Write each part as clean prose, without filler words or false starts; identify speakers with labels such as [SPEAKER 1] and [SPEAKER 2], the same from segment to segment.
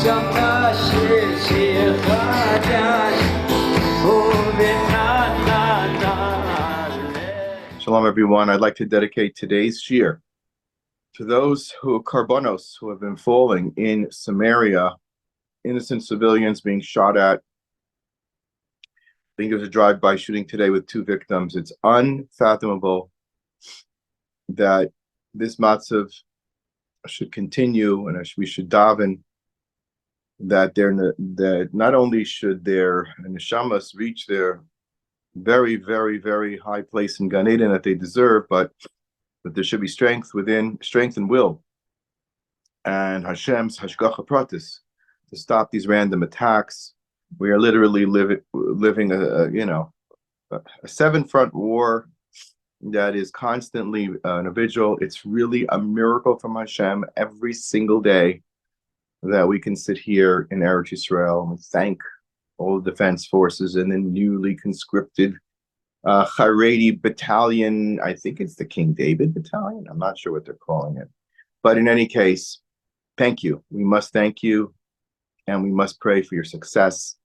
[SPEAKER 1] Shalom, everyone. I'd like to dedicate today's shir to those karbonos who have been falling in Samaria, innocent civilians being shot at. I think there was a drive-by shooting today with 2 victims. It's unfathomable that this matzav should continue, and we should daven that not only should their neshamas reach their very, very, very high place in Gan Eden that they deserve, but that there should be strength and will, and Hashem's hashgacha pratis to stop these random attacks. We are literally living a 7-front war that is constantly a vigil. It's really a miracle from Hashem every single day that we can sit here in Eretz Yisrael and thank all the defense forces and the newly conscripted Haredi battalion. I think it's the King David battalion. I'm not sure what they're calling it. But in any case, thank you. We must thank you, and we must pray for your success.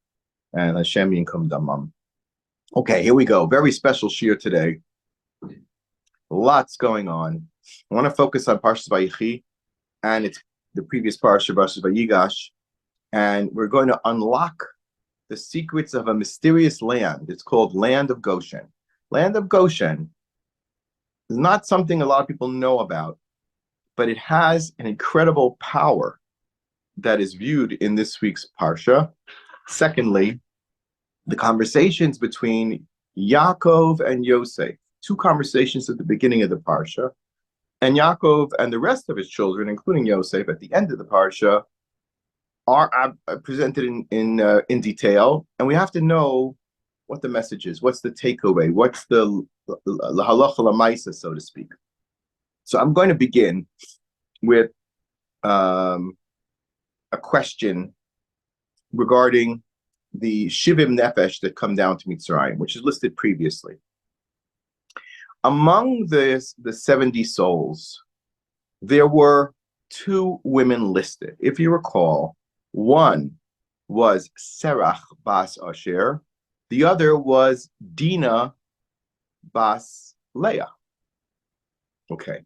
[SPEAKER 1] And Hashem Yinkum Damam. Okay, here we go. Very special shir today. Lots going on. I want to focus on Parshat Vayechi, and it's the previous Parshat Vayigash, and we're going to unlock the secrets of a mysterious land. It's called Land of Goshen. Land of Goshen is not something a lot of people know about, but it has an incredible power that is viewed in this week's Parsha. Secondly, the conversations between Yaakov and Yosef, 2 conversations at the beginning of the Parsha, and Yaakov and the rest of his children, including Yosef, at the end of the Parsha, are presented in detail, and we have to know what the message is, what's the takeaway, what's the halacha l'maisa, so to speak. So I'm going to begin with a question regarding the Shivim Nefesh that come down to Mitzrayim, which is listed previously. Among the 70 souls, there were 2 women listed. If you recall, one was Serach Bas Asher, the other was Dinah Bas Leah. Okay,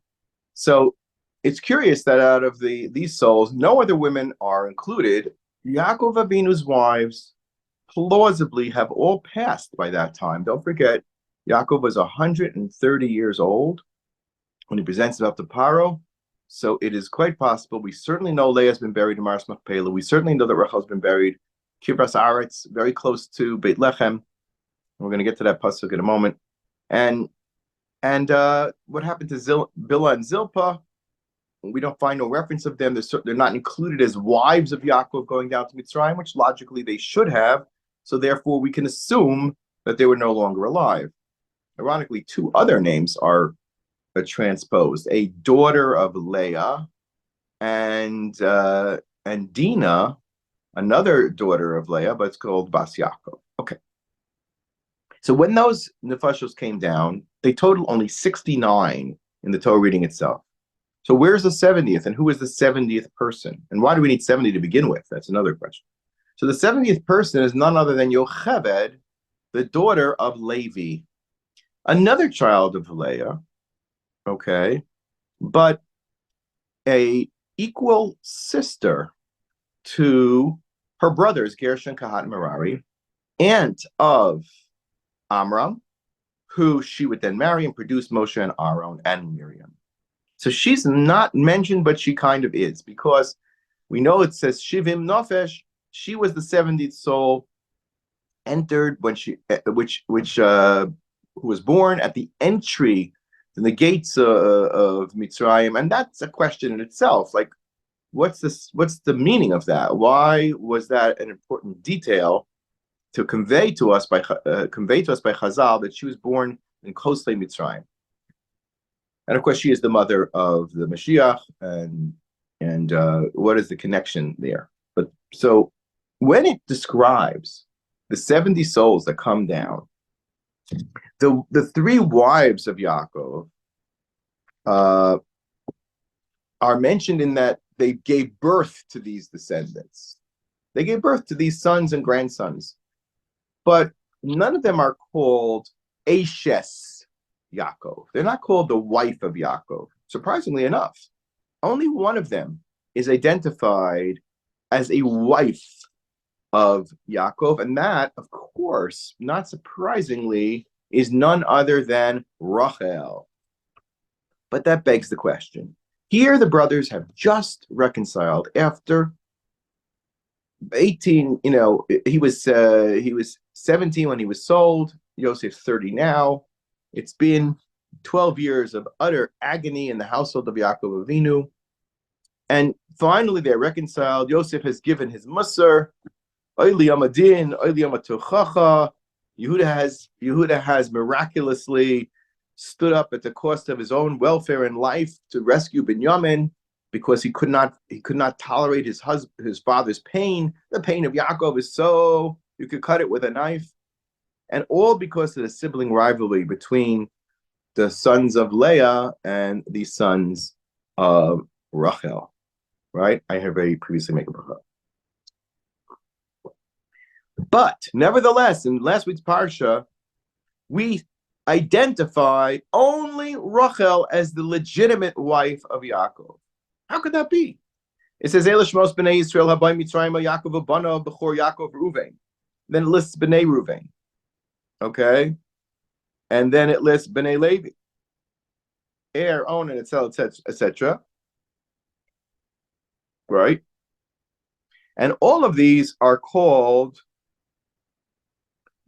[SPEAKER 1] so it's curious that out of these souls, no other women are included. Yaakov Avinu's wives plausibly have all passed by that time. Don't forget, Yaakov was 130 years old when he presents it up to Paro. So it is quite possible. We certainly know Leah's been buried in Maras Machpelah. We certainly know that Rachel's been buried Kibras Aretz, very close to Beit Lechem. We're going to get to that pasuk in a moment. And what happened to Bilhah and Zilpah? We don't find no reference of them. They're not included as wives of Yaakov going down to Mitzrayim, which logically they should have. So therefore, we can assume that they were no longer alive. Ironically, 2 other names are transposed: a daughter of Leah, and Dinah, another daughter of Leah, but it's called Bas Yaakov. Okay. So when those nefashos came down, they total only 69 in the Torah reading itself. So where's the 70th, and who is the 70th person? And why do we need 70 to begin with? That's another question. So the 70th person is none other than Yocheved, the daughter of Levi, another child of Leah, okay, but a equal sister to her brothers, Gershon, Kahat, and Merari, aunt of Amram, who she would then marry and produce Moshe and Aaron and Miriam. So she's not mentioned, but she kind of is, because we know it says Shivim Nofesh. She was the 70th soul, entered when she, who was born at the entry in the gates of Mitzrayim, and that's a question in itself. Like, what's the meaning of that? Why was that an important detail to convey to us by Chazal that she was born in Kosle Mitzrayim? And of course, she is the mother of the Mashiach, and what is the connection there? But so when it describes the 70 souls that come down, the 3 wives of Yaakov are mentioned in that they gave birth to these descendants. They gave birth to these sons and grandsons, but none of them are called Ashes Yaakov. They're not called the wife of Yaakov. Surprisingly enough, only one of them is identified as a wife of Yaakov, and that, of course, not surprisingly, is none other than Rachel. But that begs the question. Here the brothers have just reconciled after 18, he was 17 when he was sold. Yosef's 30 now. It's been 12 years of utter agony in the household of Yaakov Avinu. And finally they're reconciled. Yosef has given his musar. Oili Amadin, Oili Amatochacha. Yehuda has miraculously stood up at the cost of his own welfare and life to rescue Binyamin, because he could not tolerate his father's pain. The pain of Yaakov is so you could cut it with a knife, and all because of the sibling rivalry between the sons of Leah and the sons of Rachel. Right? I have already previously made a bracha. But nevertheless, in last week's parsha, we identify only Rachel as the legitimate wife of Yaakov. How could that be? It says, Elishmos b'nei Yisrael habai Mitzrayim Yaakov abana b'chor Yaakov Ruvain. Then it lists b'nei Ruvain. Okay? And then it lists b'nei Levi. Onan, etc. Right? And all of these are called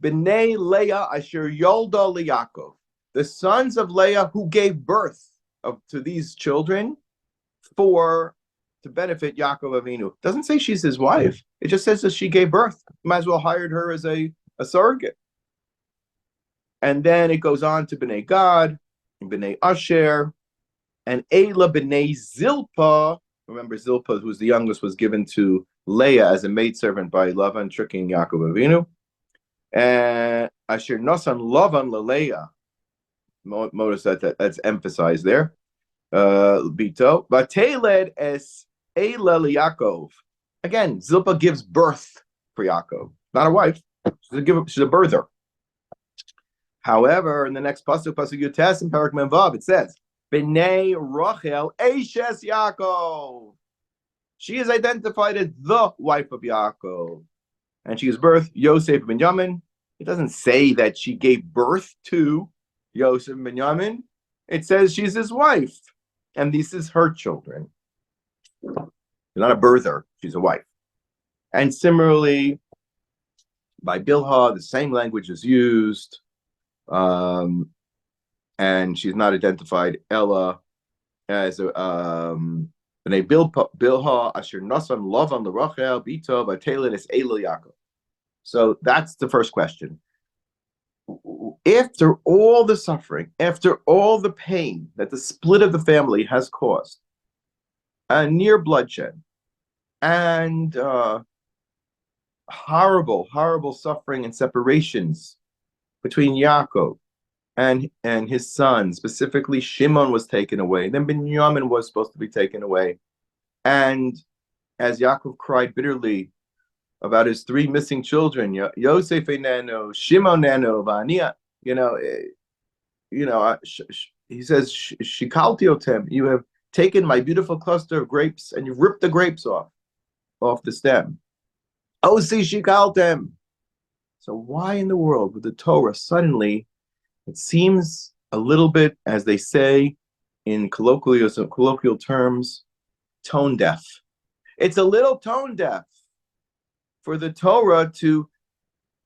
[SPEAKER 1] B'nei Leah Asher Yolda LeYaakov, the sons of Leah who gave birth to these children to benefit Yaakov Avinu. It doesn't say she's his wife. It just says that she gave birth. Might as well hired her as a surrogate. And then it goes on to B'nei Gad, and B'nei Asher, and Eila B'nei Zilpah. Remember, Zilpah, who's the youngest, was given to Leah as a maidservant by Lavan, tricking Yaakov Avinu. And Asher Nosan Lavan LeLeah. Notice that's emphasized there. Bito. Vateled es Eila LeYaakov. Again, Zilpah gives birth for Yaakov. Not a wife. She's a birther. However, in the next pasuk Yutes in Parak Memvav, it says, B'nei Rachel Ashes Yaakov. She is identified as the wife of Yaakov. And she gives birth Yosef Binyamin. It doesn't say that she gave birth to Yosef Binyamin. It says she's his wife. And this is her children. She's not a birther. She's a wife. And similarly, by Bilhah, the same language is used. And she's not identified Ella as a B'nei Bilhah Asher Nasan Lavan LeRachel Bito Vateled es Eila Yaakov. So that's the first question. After all the suffering, after all the pain that the split of the family has caused, a near bloodshed, and horrible suffering and separations between Yaakov and his son, specifically Shimon was taken away. Then Binyamin was supposed to be taken away. And as Yaakov cried bitterly about his three missing children, Yosef Nano, Shimon Nano, Vania, he says, Shikalti otem, you have taken my beautiful cluster of grapes and you've ripped the grapes off the stem. Osi Shikaltem. So why in the world would the Torah suddenly, it seems a little bit, as they say in colloquial terms, tone deaf. It's a little tone deaf for the Torah to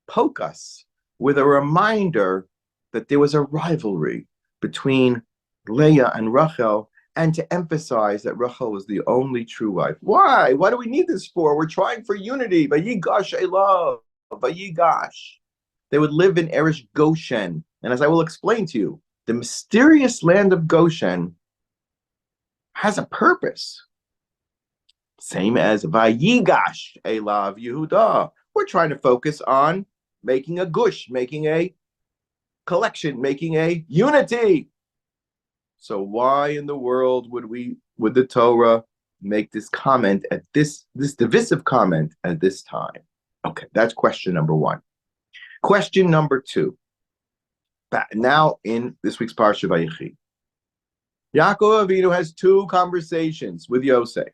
[SPEAKER 1] poke us with a reminder that there was a rivalry between Leah and Rachel, and to emphasize that Rachel was the only true wife. Why? What do we need this for? We're trying for unity. Vayigash Elav, Vayigash. They would live in Eresh Goshen. And as I will explain to you, the mysterious land of Goshen has a purpose. Same as Vayigash Elav Yehuda. We're trying to focus on making a gush, making a collection, making a unity. So why in the world would the Torah make this comment at this divisive comment at this time? Okay, that's question number one. Question number two. Now in this week's Parshat Vayechi, Yaakov Avinu has two conversations with Yosef.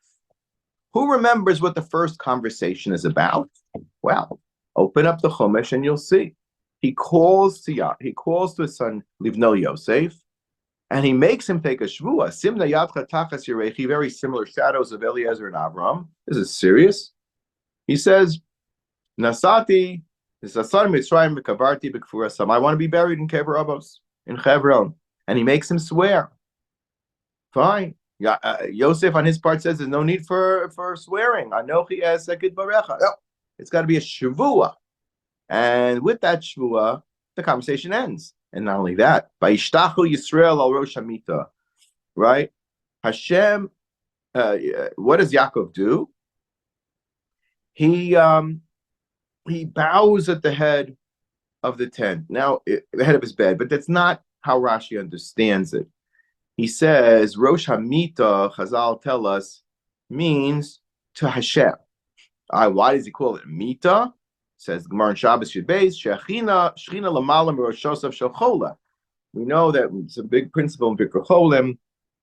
[SPEAKER 1] Who remembers what the first conversation is about? Well, open up the Chumash and you'll see. He calls to his son Livno Yosef, and he makes him take a shvua. Simna yadcha tachas yirechi, very similar shadows of Eliezer and Avram. This is serious. He says, Nasati, Mitzrayim v'kavarti b'kfurasam. I want to be buried in Kever Avos, in Hebron. And he makes him swear. Fine. Yosef on his part says there's no need for swearing. Anochi esek barecha. No, it's got to be a shavua. And with that shvua, the conversation ends. And not only that, Vayishtachu Yisrael al Rosh Hamita, right? Hashem, what does Yaakov do? He bows at the head of the tent. Now, the head of his bed, but that's not how Rashi understands it. He says, Rosh Hamita, Chazal tell us, means to Hashem. Why does he call it Mita? Says Gemara in Shabbos Yud Beis, Shechina Lamalam Roshosav Shalchola. We know that it's a big principle in Bikkur Cholim.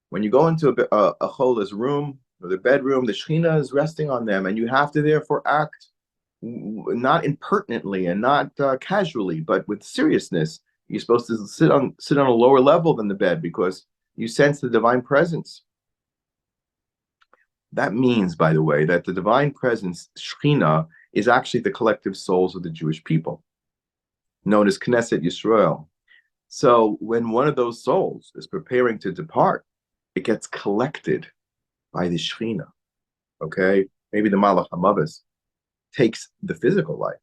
[SPEAKER 1] When you go into a Chola's room or the bedroom, the Shechina is resting on them, and you have to therefore act not impertinently and not casually, but with seriousness. You're supposed to sit on a lower level than the bed because you sense the divine presence. That means, by the way, that the divine presence, Shechina, is actually the collective souls of the Jewish people, known as Knesset Yisrael. So when one of those souls is preparing to depart, it gets collected by the Shechina. Okay? Maybe the Malach HaMavis takes the physical life,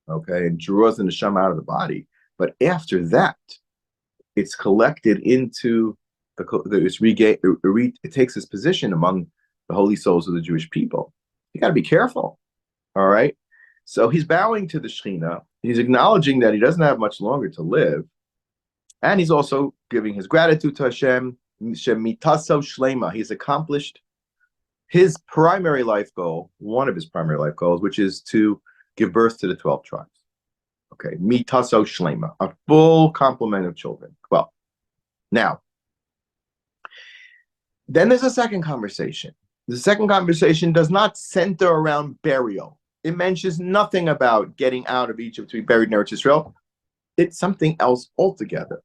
[SPEAKER 1] okay, and draws the neshama out of the body. But after that, it's collected into it takes its position among the holy souls of the Jewish people. You got to be careful. All right. So he's bowing to the Shechina. He's acknowledging that he doesn't have much longer to live. And he's also giving his gratitude to Hashem. Shemitaso Shlema. He's accomplished his primary life goal, one of his primary life goals, which is to give birth to the 12 tribes. Okay. Mitaso Shlema. A full complement of children. Well, now, then there's a second conversation. The second conversation does not center around burial. It mentions nothing about getting out of Egypt to be buried in Eretz Yisrael. It's something else altogether.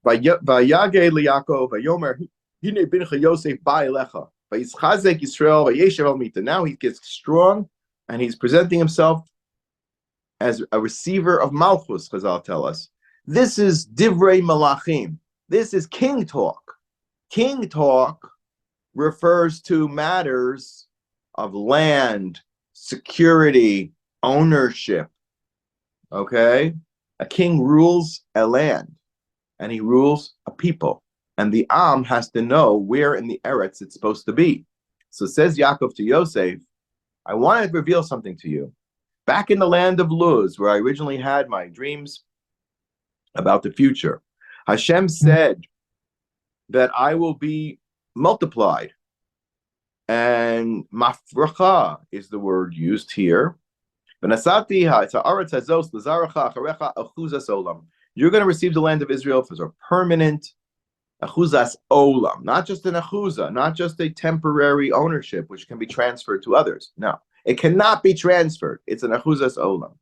[SPEAKER 1] Vayage liYaakov vayomer hine bincha Yosef ba'elecha vayischazek Yisrael vayeshev al mita. Now he gets strong and he's presenting himself as a receiver of Malchus, Chazal tell us. This is Divrei Malachim. This is king talk. King talk refers to matters of land, security, ownership. Okay? A king rules a land, and he rules a people. And the Am has to know where in the Eretz it's supposed to be. So says Yaakov to Yosef, I want to reveal something to you. Back in the land of Luz, where I originally had my dreams about the future, Hashem said that I will be multiplied. And mafracha is the word used here. You're going to receive the land of Israel as a permanent achuzas olam, not just an achuza, not just a temporary ownership which can be transferred to others. No, it cannot be transferred. It's an achuzas olam.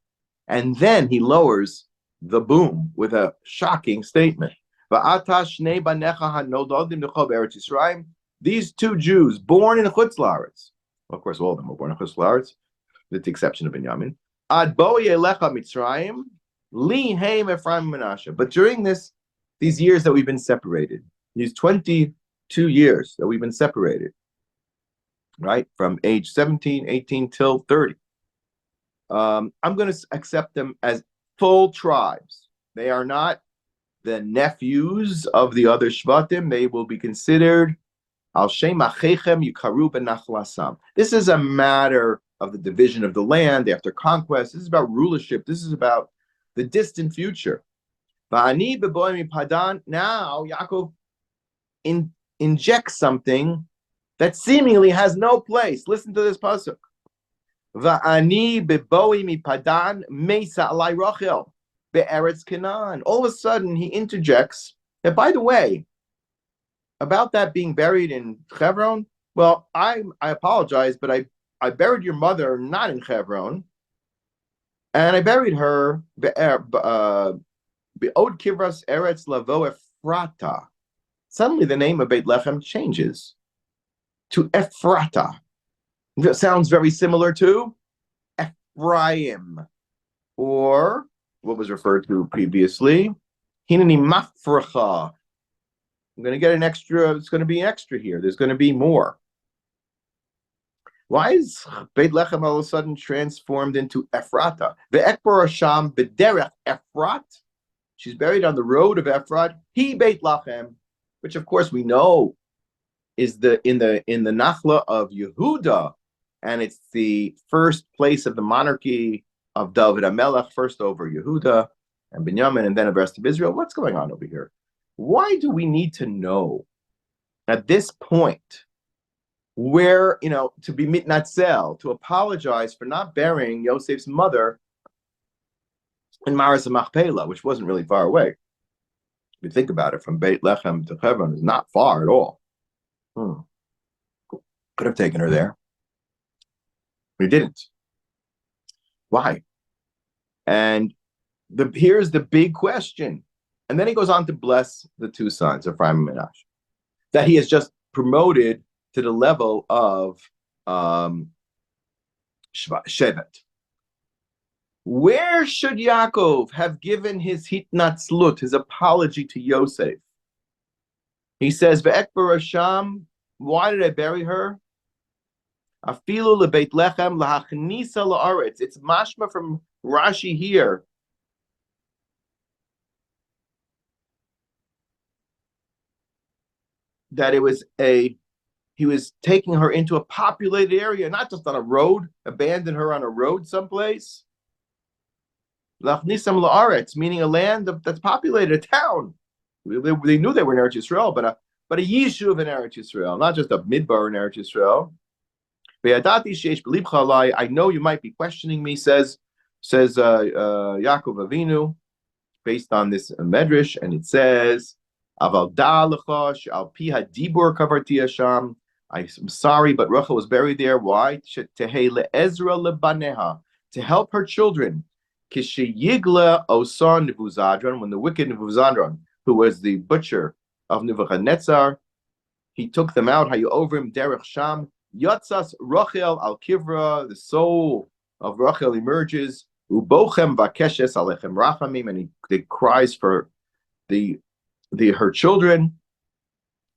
[SPEAKER 1] And then he lowers the boom with a shocking statement. These two Jews born in Chutz La'aretz, of course, all of them were born in Chutz La'aretz, with the exception of Binyamin. Ad bo yelecha Mitzrayim, li heim Ephraim Menashe. But during these years that we've been separated, these 22 years that we've been separated, right, from age 17, 18 till 30, I'm going to accept them as full tribes. They are not the nephews of the other Shvatim. They will be considered Al Shem Achechem Yukaru Benachlasam. This is a matter of the division of the land after conquest. This is about rulership. This is about the distant future. Va'ani beboim padan. Now Yaakov injects something that seemingly has no place. Listen to this pasuk. Va'ani beboi mi padan mesa alai Rachel be'eretz Canaan. All of a sudden, he interjects. And by the way, about that being buried in Hebron, well, I apologize, but I buried your mother not in Hebron, and I buried her be'od kivras eretz lavo Ephrata. Suddenly, the name of Beit Lechem changes to Ephrata. That sounds very similar to Ephraim, or what was referred to previously, Hineni Mafracha. I'm going to get an extra, it's going to be an extra here. There's going to be more. Why is Beit Lechem all of a sudden transformed into Ephrata? Ve'ekbar Hasham b'derech Ephrat. She's buried on the road of Ephrat. He Beit Lechem, which of course we know is in the Nachla of Yehuda, and it's the first place of the monarchy of David HaMelech, first over Yehuda and Binyamin, and then the rest of Israel. What's going on over here? Why do we need to know at this point where, to be mitnatzel, to apologize for not burying Yosef's mother in Maris Machpelah, which wasn't really far away? If you think about it, from Beit Lechem to Hebron is not far at all. Could have taken her there. We didn't. Why? And here's the big question. And then he goes on to bless the two sons, Ephraim and Menashe, that he has just promoted to the level of Shevet. Where should Yaakov have given his hitnatzlut, his apology to Yosef? He says, Ve'ekbar Hasham, why did I bury her? Afilu lebeit lechem lahachnisa la'aretz. It's mashma from Rashi here. That he was taking her into a populated area, not just on a road, abandon her on a road someplace. Lachnisam la'aretz, meaning a land that's populated, a town. They knew they were in Eretz Yisrael, but a yishuv in Eretz Yisrael, not just a midbar in Eretz Yisrael. I know you might be questioning me, says Yaakov Avinu, based on this medrash, and it says, I'm sorry, but Rachel was buried there. Why? To help her children. When the wicked Nebuzadran, who was the butcher of Nebuchadnezzar, he took them out. Hayovrim derech sham yatzas Rachel al kivra. The soul of Rachel emerges. Ubochem vakeshes alechem rachamim, and he cries for her children.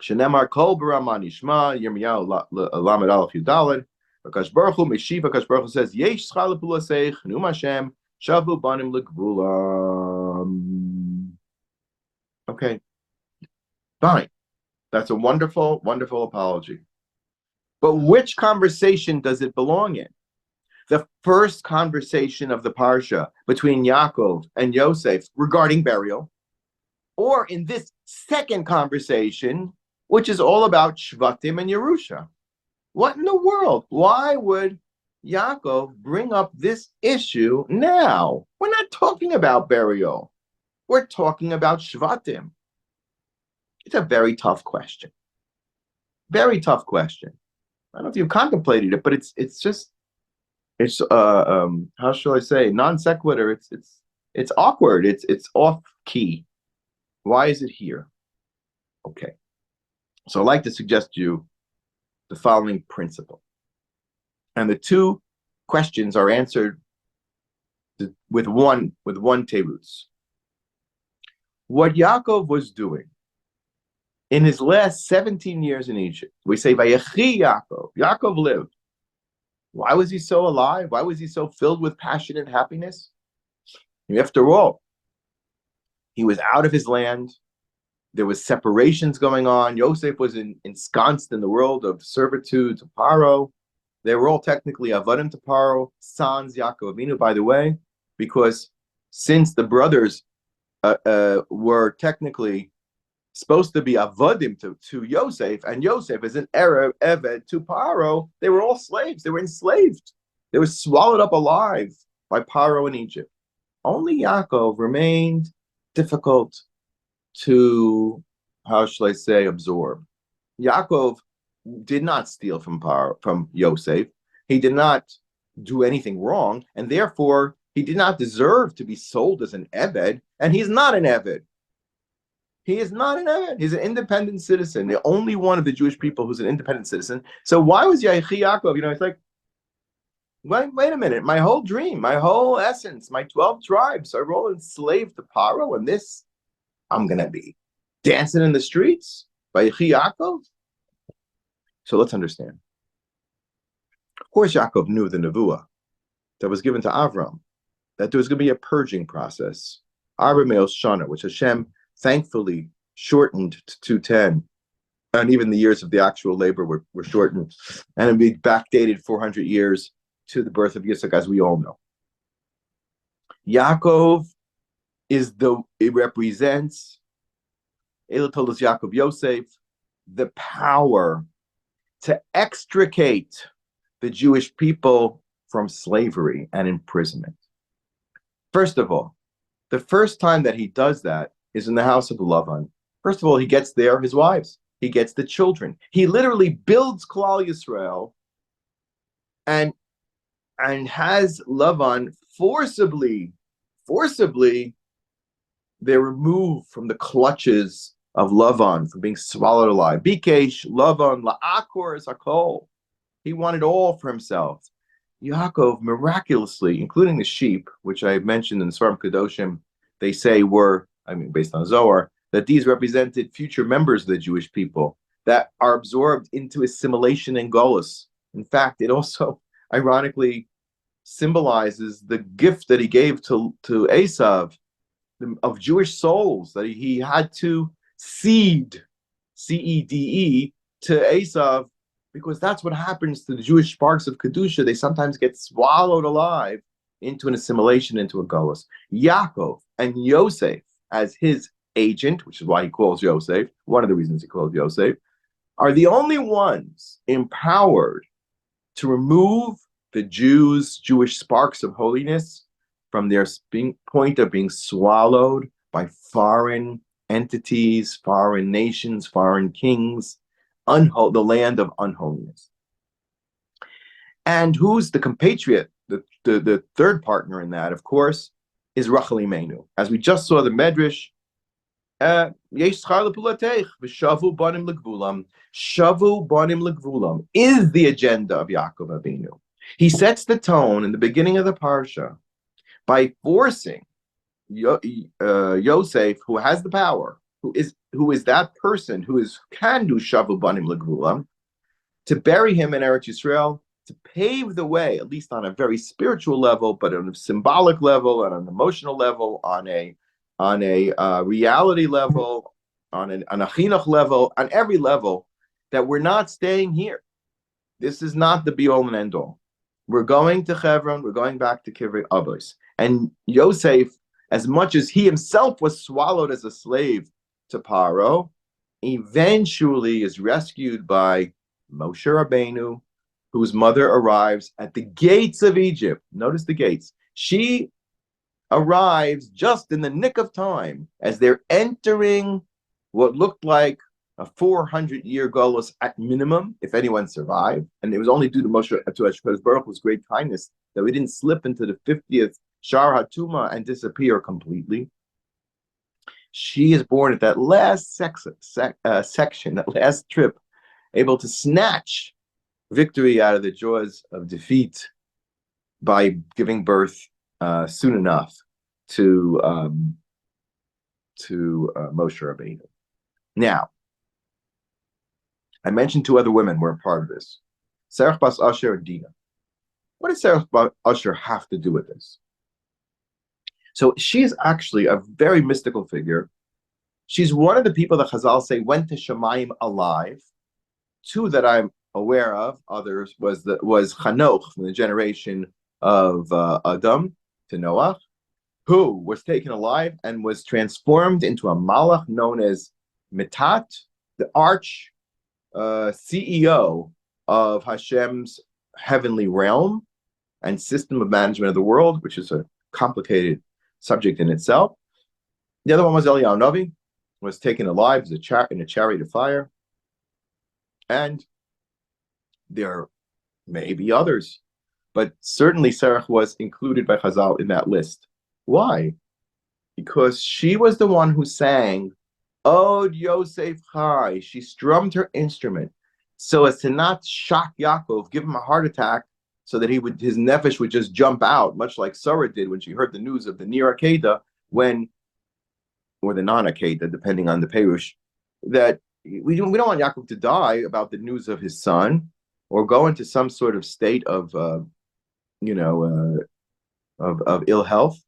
[SPEAKER 1] Shenemar kol b'Rama nishma Yirmiyahu lamed aleph yudaled. Akash Baruch Hu Meshiv. Akash Baruch Hu says yesh schar lepulasech num Hashem shavu banim legvulam. Okay, fine. That's a wonderful, wonderful apology. But which conversation does it belong in? The first conversation of the Parsha between Yaakov and Yosef regarding burial, or in this second conversation, which is all about Shvatim and Yerusha? What in the world? Why would Yaakov bring up this issue now? We're not talking about burial. We're talking about Shvatim. It's a very tough question. Very tough question. I don't know if you've contemplated it, but it's how shall I say, non sequitur. It's awkward. It's off key. Why is it here? Okay. So I'd like to suggest to you the following principle. And the two questions are answered with one teirutz. What Yaakov was doing in his last 17 years in Egypt, we say Vayechi Yaakov. Yaakov lived. Why was he so alive? Why was he so filled with passion and happiness? After all, he was out of his land. There was separations going on. Yosef was ensconced in the world of servitude to Paro. They were all technically avadim to Paro, sans Yaakov Avinu, by the way, because since the brothers were technically supposed to be avodim to Yosef, and Yosef is an Arab Eved to Paro. They were all slaves. They were enslaved. They were swallowed up alive by Paro in Egypt. Only Yaakov remained difficult to, how shall I say, absorb. Yaakov did not steal from Yosef. He did not do anything wrong, and therefore he did not deserve to be sold as an Eved, and he's not an Eved. He is not an Eved. He's an independent citizen, the only one of the Jewish people who's an independent citizen. So why was Yaakov, it's like, wait a minute, my whole dream, my whole essence, my 12 tribes are all enslaved to Paro, and this, I'm going to be dancing in the streets by Yaakov? So let's understand. Of course, Yaakov knew the nevuah that was given to Avram, that there was going to be a purging process, Arba Me'os Shana, which Hashem thankfully shortened to 210, and even the years of the actual labor were shortened, and it'd be backdated 400 years to the birth of Yitzchak, as we all know. Yaakov it represents, Ela told us Yaakov Yosef, the power to extricate the Jewish people from slavery and imprisonment. First of all, the first time that he does that is in the house of Lavan. First of all, he gets there his wives. He gets the children. He literally builds Klal Yisrael and has Lavan forcibly, they're removed from the clutches of Lavan, from being swallowed alive. Bikesh, Lavan, La'akor Sakol. He wanted all for himself. Yaakov miraculously, including the sheep, which I mentioned in the Svarim Kedoshim, they say were, based on Zohar, that these represented future members of the Jewish people that are absorbed into assimilation and Golus. In fact, it also ironically symbolizes the gift that he gave to Esav of Jewish souls, that he had to seed, C-E-D-E, to Esav, because that's what happens to the Jewish sparks of Kedusha. They sometimes get swallowed alive into an assimilation, into a Golus. Yaakov and Yosef, as his agent, which is why he calls Yosef, one of the reasons he calls Yosef, are the only ones empowered to remove the Jewish sparks of holiness from their point of being swallowed by foreign entities, foreign nations, foreign kings, the land of unholiness. And who's the compatriot, the third partner in that, of course, is Rachel Imenu. As we just saw the Medrash, Shavu banim legvulam is the agenda of Yaakov Avinu. He sets the tone in the beginning of the parsha by forcing Yosef, who has the power, who is that person who can do shavu banim legvulam, to bury him in Eretz Yisrael, to pave the way, at least on a very spiritual level, but on a symbolic level, on an emotional level, on a reality level, on a chinuch level, on every level, that we're not staying here. This is not the be-all and end-all. We're going to Hebron, we're going back to Kivrei Avos. And Yosef, as much as he himself was swallowed as a slave to Paro, eventually is rescued by Moshe Rabbeinu, whose mother arrives at the gates of Egypt. Notice the gates. She arrives just in the nick of time as they're entering what looked like a 400-year Golus at minimum, if anyone survived. And it was only due to Moshe, to Hashkadosh Baruch Hu's great kindness, that we didn't slip into the 50th Shar HaTuma and disappear completely. She is born at that last section, that last trip, able to snatch victory out of the jaws of defeat by giving birth soon enough to Moshe Rabbeinu. Now, I mentioned two other women were a part of this, Serach Bas Asher and Dinah. What does Serach Bas Asher have to do with this? So she is actually a very mystical figure. She's one of the people that Chazal say went to Shemayim alive. Two that I'm aware of, others was Chanoch from the generation of Adam to Noah, who was taken alive and was transformed into a malach known as Mitat, the arch CEO of Hashem's heavenly realm and system of management of the world, which is a complicated subject in itself. The other one was Eliyahu Novi, was taken alive as in a chariot of fire. And there may be others, but certainly Sarah was included by Chazal in that list. Why? Because she was the one who sang Od Yosef Chai. She strummed her instrument so as to not shock Yaakov, give him a heart attack, so that his nefesh would just jump out, much like Sarah did when she heard the news of the Nir Akeda, or the non Akeda, depending on the Perush, that we don't want Yaakov to die about the news of his son, or go into some sort of state of ill health.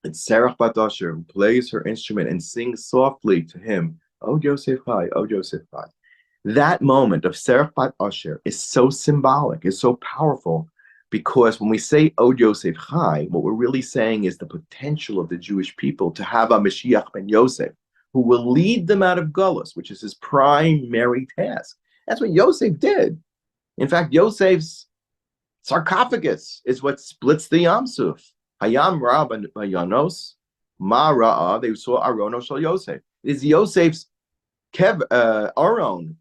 [SPEAKER 1] It's Sarah Bat Asher who plays her instrument and sings softly to him, "Oh Yosef Chai, oh Yosef Chai." That moment of Sarah Bat Asher is so symbolic, is so powerful, because when we say "Oh Yosef Chai," what we're really saying is the potential of the Jewish people to have a Mashiach ben Yosef, who will lead them out of Gullus, which is his primary task. That's what Yosef did. In fact, Yosef's sarcophagus is what splits the Yam Suf. Hayam Ra Yanos, Ma Ra'a, they saw Arono Shal Yosef. It is Yosef's Aron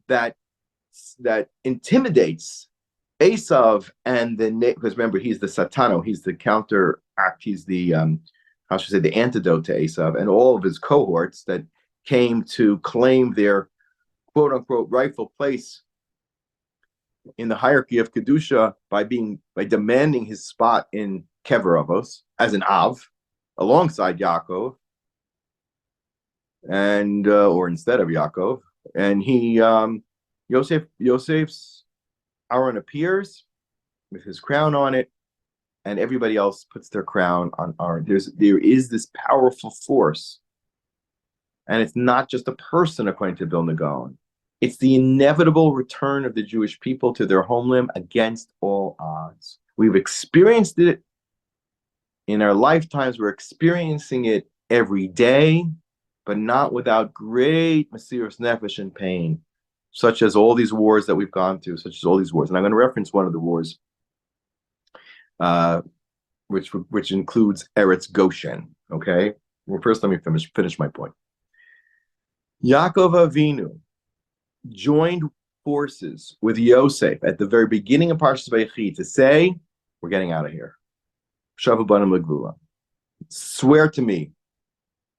[SPEAKER 1] that intimidates Esav and because remember, he's the Satano, he's the counteract, he's the the antidote to Esav and all of his cohorts that came to claim their quote unquote rightful place in the hierarchy of Kedusha by demanding his spot in Kever Avos as an Av alongside Yaakov, and or instead of Yaakov. And Yosef's Aaron appears with his crown on it, and everybody else puts their crown on Aaron. There is this powerful force, and it's not just a person, according to Vilna Gaon. It's the inevitable return of the Jewish people to their homeland against all odds. We've experienced it in our lifetimes. We're experiencing it every day, but not without great Mesiras Nefesh and pain, such as all these wars that we've gone through, such as all these wars. And I'm going to reference one of the wars, which includes Eretz Goshen. Okay? Well, first, let me finish my point. Yaakov Avinu joined forces with Yosef at the very beginning of Parshat Vayechi to say, we're getting out of here. Shavu banim legvula. Swear to me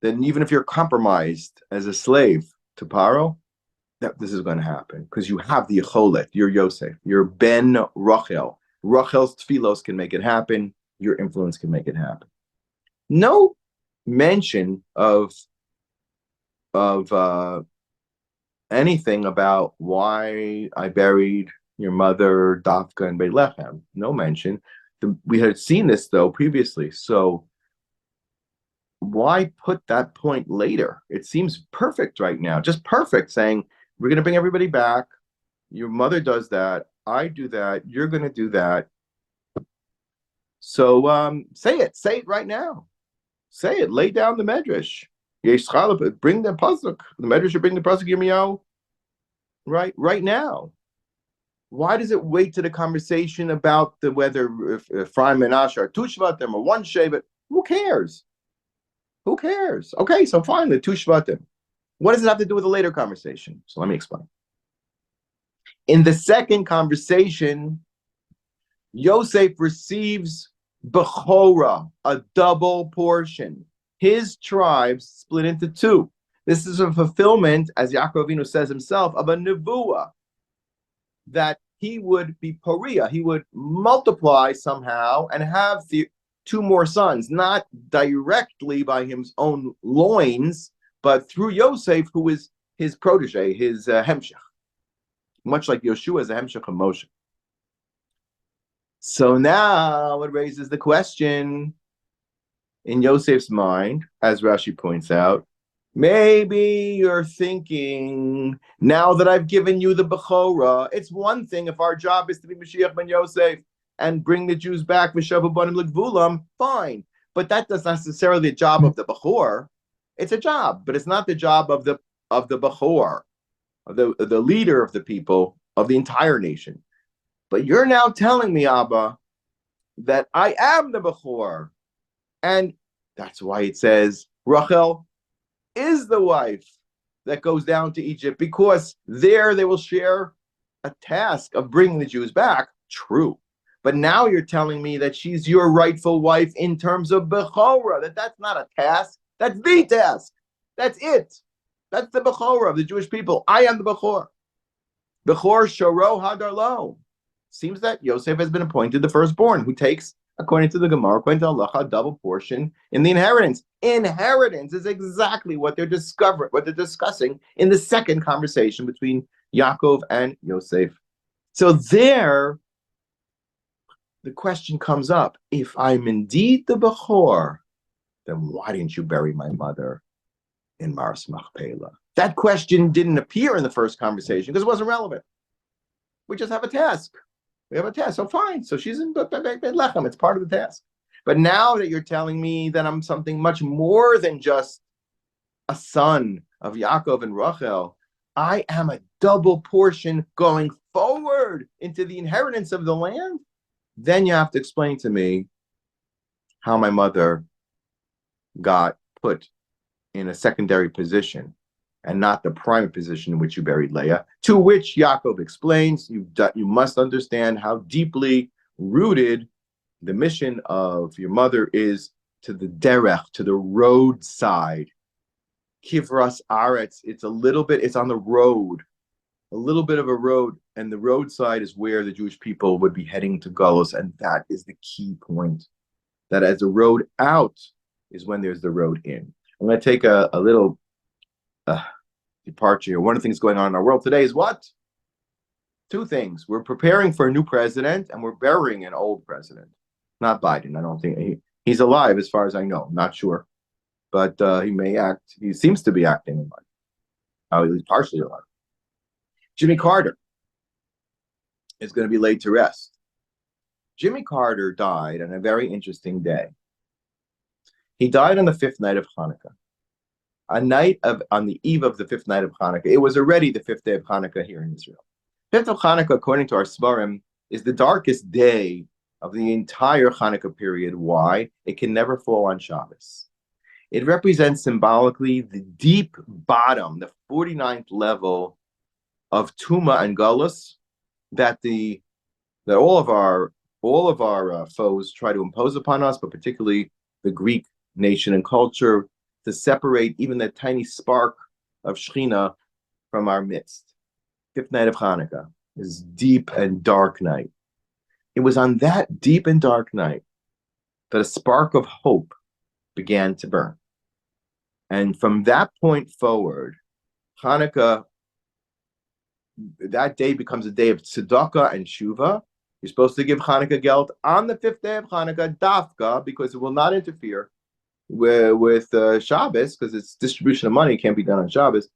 [SPEAKER 1] that even if you're compromised as a slave to Paro, that this is going to happen, because you have the Yecholet, you're Yosef, you're Ben Rachel. Rachel's tfilos can make it happen, your influence can make it happen. No mention of anything about why I buried your mother, Dafka, in Bethlehem. No mention. We had seen this, though, previously. So why put that point later? It seems perfect right now. Just perfect, saying, we're going to bring everybody back. Your mother does that. I do that. You're going to do that. So say it. Say it right now. Say it. Lay down the medrash. Bring the pasuk. The medrash should bring the pasuk Yirmiyahu right now. Why does it wait to the conversation about whether Ephraim and Asher are two shvatim or one shevet? Who cares? Who cares? Okay, so fine, the two shvatim. What does it have to do with a later conversation? So let me explain. In the second conversation, Yosef receives Bechora, a double portion. His tribes split into two. This is a fulfillment, as Yaakov Avinu says himself, of a nevuah, that he would be Pariah, he would multiply somehow and have the two more sons, not directly by his own loins, but through Yosef, who is his protege, his hemshech, much like Yeshua is a hemshech of Moshe. So now it raises the question in Yosef's mind, as Rashi points out, maybe you're thinking, now that I've given you the Bechorah, it's one thing if our job is to be Mashiach ben Yosef and bring the Jews back, V'shavu banim legvulam, fine. But that does not necessarily the job of the Bechor. It's a job, but it's not the job of the Bechor, of the leader of the people, of the entire nation. But you're now telling me, Abba, that I am the Bechor. And that's why it says Rachel is the wife that goes down to Egypt, because there they will share a task of bringing the Jews back. True. But now you're telling me that she's your rightful wife in terms of Bechorah, that's not a task. That's the task. That's it. That's the Bechorah of the Jewish people. I am the Bechor. Bechor Shoro Hadarlo. Seems that Yosef has been appointed the firstborn, who takes, according to the Gemara, according to Allah, a double portion in the inheritance. Inheritance is exactly what they're discussing in the second conversation between Yaakov and Yosef. So there, the question comes up: if I'm indeed the Bechor, then why didn't you bury my mother in Mars Machpelah? That question didn't appear in the first conversation because it wasn't relevant. We just have a task. We have a task. So fine. So she's in Bethlehem. It's part of the task. But now that you're telling me that I'm something much more than just a son of Yaakov and Rachel, I am a double portion going forward into the inheritance of the land, then you have to explain to me how my mother got put in a secondary position and not the primary position in which you buried Leah, to which Yaakov explains, you must understand how deeply rooted the mission of your mother is to the derech, to the roadside. Kivras Aretz, it's on the road, a little bit of a road, and the roadside is where the Jewish people would be heading to Galus, and that is the key point. That as the road out is when there's the road in. I'm going to take a little departure here. One of the things going on in our world today is what? Two things. We're preparing for a new president, and we're burying an old president. Not Biden. I don't think he's alive, as far as I know. Not sure, but he may act. He seems to be acting alive. At least partially alive. Jimmy Carter is going to be laid to rest. Jimmy Carter died on a very interesting day. He died on the fifth night of Hanukkah. On the eve of the fifth night of Hanukkah. It was already the fifth day of Hanukkah here in Israel. Fifth of Hanukkah, according to our Svarim, is the darkest day of the entire Hanukkah period. Why? It can never fall on Shabbos. It represents symbolically the deep bottom, the 49th level of Tuma and Galus that all of our foes try to impose upon us, but particularly the Greek nation and culture, to separate even that tiny spark of Shechina from our midst. Fifth night of Hanukkah is deep and dark night. It was on that deep and dark night that a spark of hope began to burn. And from that point forward, Hanukkah, that day becomes a day of tzedakah and tshuva. You're supposed to give Hanukkah geld on the fifth day of Hanukkah, dafka, because it will not interfere with Shabbos, because its distribution of money can't be done on Shabbos.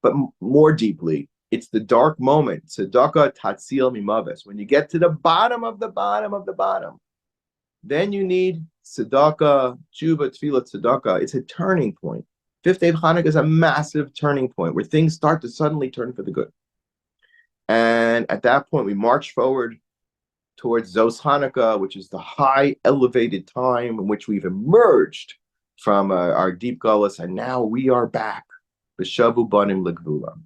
[SPEAKER 1] But more deeply, it's the dark moment, tzedakah tatzil mimaves. When you get to the bottom of the bottom of the bottom, then you need tzedakah, tshuva, tefillah, tzedakah. It's a turning point. Fifth day of Hanukkah is a massive turning point where things start to suddenly turn for the good. And at that point, we march forward towards Zos Hanukkah, which is the high elevated time in which we've emerged from our deep gullus, and now we are back. B'shavu banim l'gvula.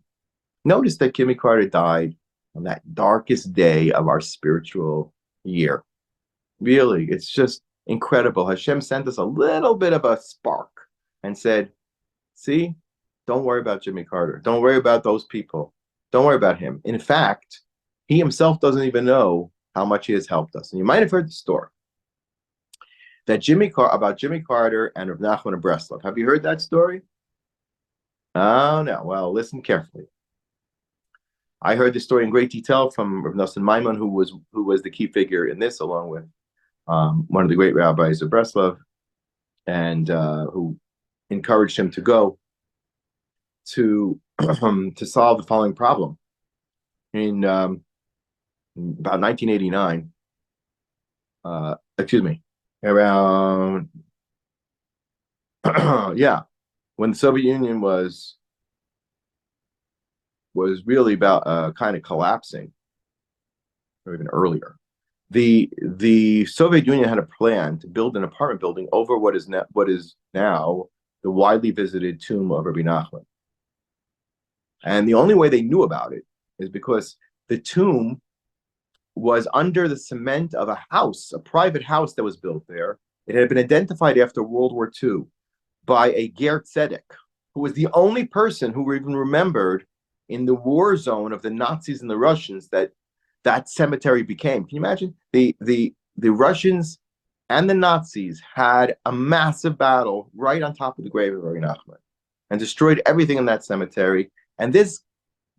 [SPEAKER 1] Notice that Jimmy Carter died on that darkest day of our spiritual year. Really, it's just incredible. Hashem sent us a little bit of a spark and said, see, don't worry about Jimmy Carter. Don't worry about those people. Don't worry about him. In fact, he himself doesn't even know how much he has helped us. And you might have heard the story that about Jimmy Carter and Rav Nachman of Breslov. Have you heard that story? Oh, no. Well, listen carefully. I heard the story in great detail from Rav Nosson Maimon, who was the key figure in this, along with one of the great rabbis of Breslov, and who encouraged him to go to solve the following problem. In about 1989, around when the Soviet Union was really about kind of collapsing, or even earlier, the Soviet Union had a plan to build an apartment building over what is now the widely visited tomb of Rabbi Nachman. And the only way they knew about it is because the tomb was under the cement of a house, a private house that was built there. It had been identified after World War II by a Ger Tzedek, who was the only person who even remembered in the war zone of the Nazis and the Russians that cemetery became. Can you imagine? The Russians and the Nazis had a massive battle right on top of the grave of Rabbi Nachman and destroyed everything in that cemetery. And this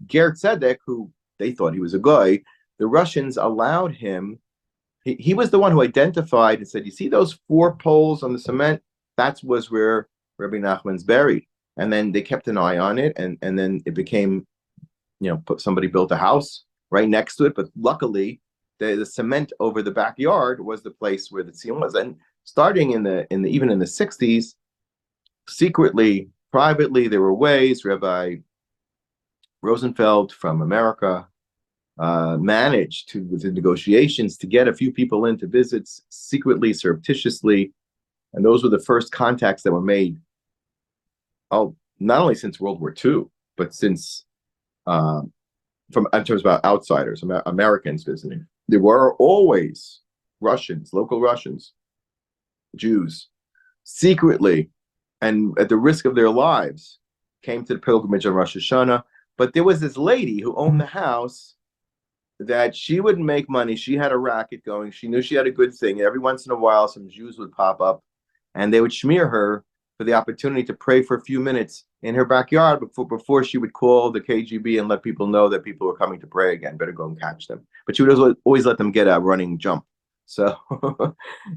[SPEAKER 1] Ger Tzedek, who they thought he was a guy, the Russians allowed him. He was the one who identified and said, "You see those 4 poles on the cement? That was where Rabbi Nachman's buried." And then they kept an eye on it, and then it became, somebody built a house right next to it. But luckily, the cement over the backyard was the place where the tziyum was. And starting even in the 60s, secretly, privately, there were ways. Rabbi Rosenfeld from America managed to, with the negotiations, to get a few people in to visit secretly, surreptitiously. And those were the first contacts that were made. Oh, not only since World War II, but since in terms of outsiders, Americans visiting. There were always Russians, local Russians, Jews, secretly and at the risk of their lives, came to the pilgrimage on Rosh Hashanah. But there was this lady who owned the house that she wouldn't make money. She had a racket going. She knew she had a good thing. Every once in a while, some Jews would pop up, and they would smear her for the opportunity to pray for a few minutes in her backyard before she would call the KGB and let people know that people were coming to pray again. Better go and catch them. But she would always let them get a running jump. So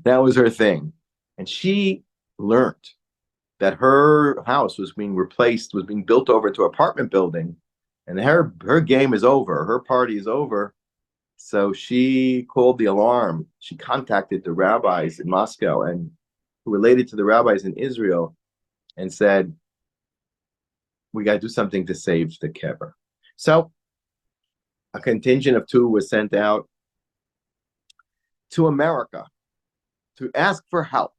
[SPEAKER 1] that was her thing. And she learned that her house was being replaced, was being built over to an apartment building, and her game is over. Her party is over. So she called the alarm. She contacted the rabbis in Moscow and who related to the rabbis in Israel and said, "We got to do something to save the kever." So a contingent of 2 was sent out to America to ask for help.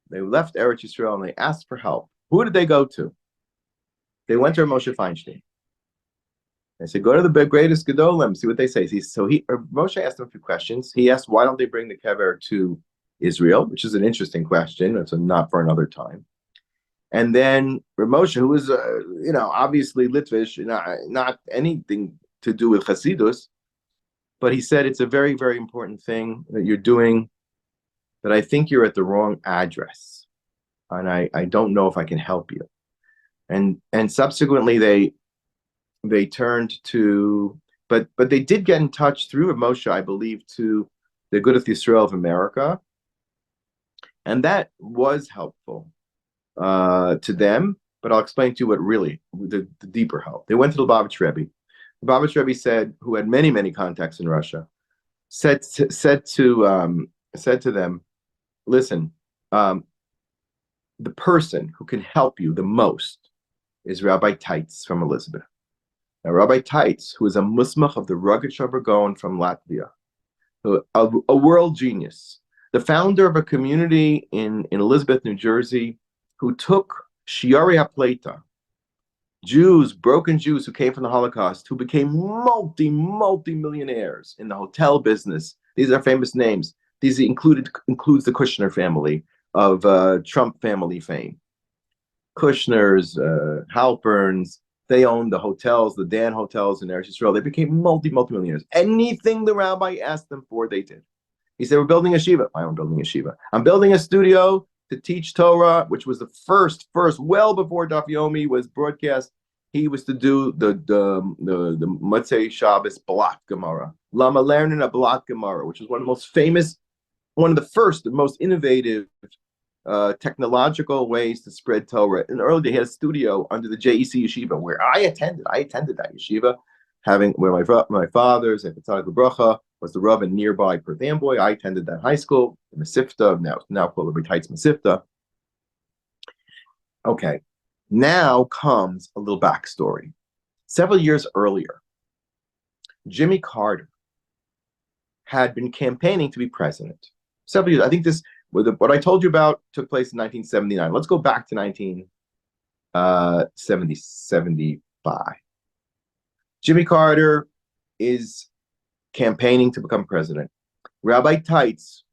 [SPEAKER 1] They left Eretz Yisrael and they asked for help. Who did they go to? They went to Moshe Feinstein. They said, "Go to the greatest Gedolim, see what they say." Moshe asked them a few questions. He asked, why don't they bring the kever to Israel, which is an interesting question. It's not for another time. And then Moshe, who was, obviously Litvish, not anything to do with Hasidus, but he said, "It's a very, very important thing that you're doing, but I think you're at the wrong address, and I don't know if I can help you." And subsequently they turned to, but they did get in touch through Moshe, I believe, to the Agudath Yisrael of America, and that was helpful to them. But I'll explain to you what really the deeper help. They went to the Lubavitch Rebbe. The Lubavitch Rebbe said, who had many, many contacts in Russia, said to them, "Listen, the person who can help you the most is Rabbi Tights from Elizabeth." Now, Rabbi Tights, who is a musmach of the Rugged Gaon from Latvia, a world genius, the founder of a community in Elizabeth, New Jersey, who took Shiurim HaPleita, broken Jews who came from the Holocaust, who became multi-millionaires in the hotel business. These are famous names. These includes the Kushner family of Trump family fame. Kushners, Halperns, they owned the hotels, the Dan hotels in Eretz Yisrael. They became multi-millionaires. Anything the rabbi asked them for, they did. He said, "We're building a shiva." "I'm building a shiva. I'm building a studio to teach Torah," which was the first, well before Daf Yomi was broadcast. He was to do the Motzei Shabbos Blat Gemara. Lama Lernin a Blat Gemara, which was one of the most famous, one of the first, the most innovative technological ways to spread Torah. In the early days, he had a studio under the JEC Yeshiva where I attended that yeshiva, where my father, Zechatzadik L'bracha, was the Rav in nearby Perth Amboy. I attended that high school, Masifta, now called Rabbi Tights Masifta. Okay, Now comes a little backstory. Several years earlier, Jimmy Carter had been campaigning to be president. Several years. I think what I told you about took place in 1979. Let's go back to 1975. Jimmy Carter is campaigning to become president. Rabbi Tights,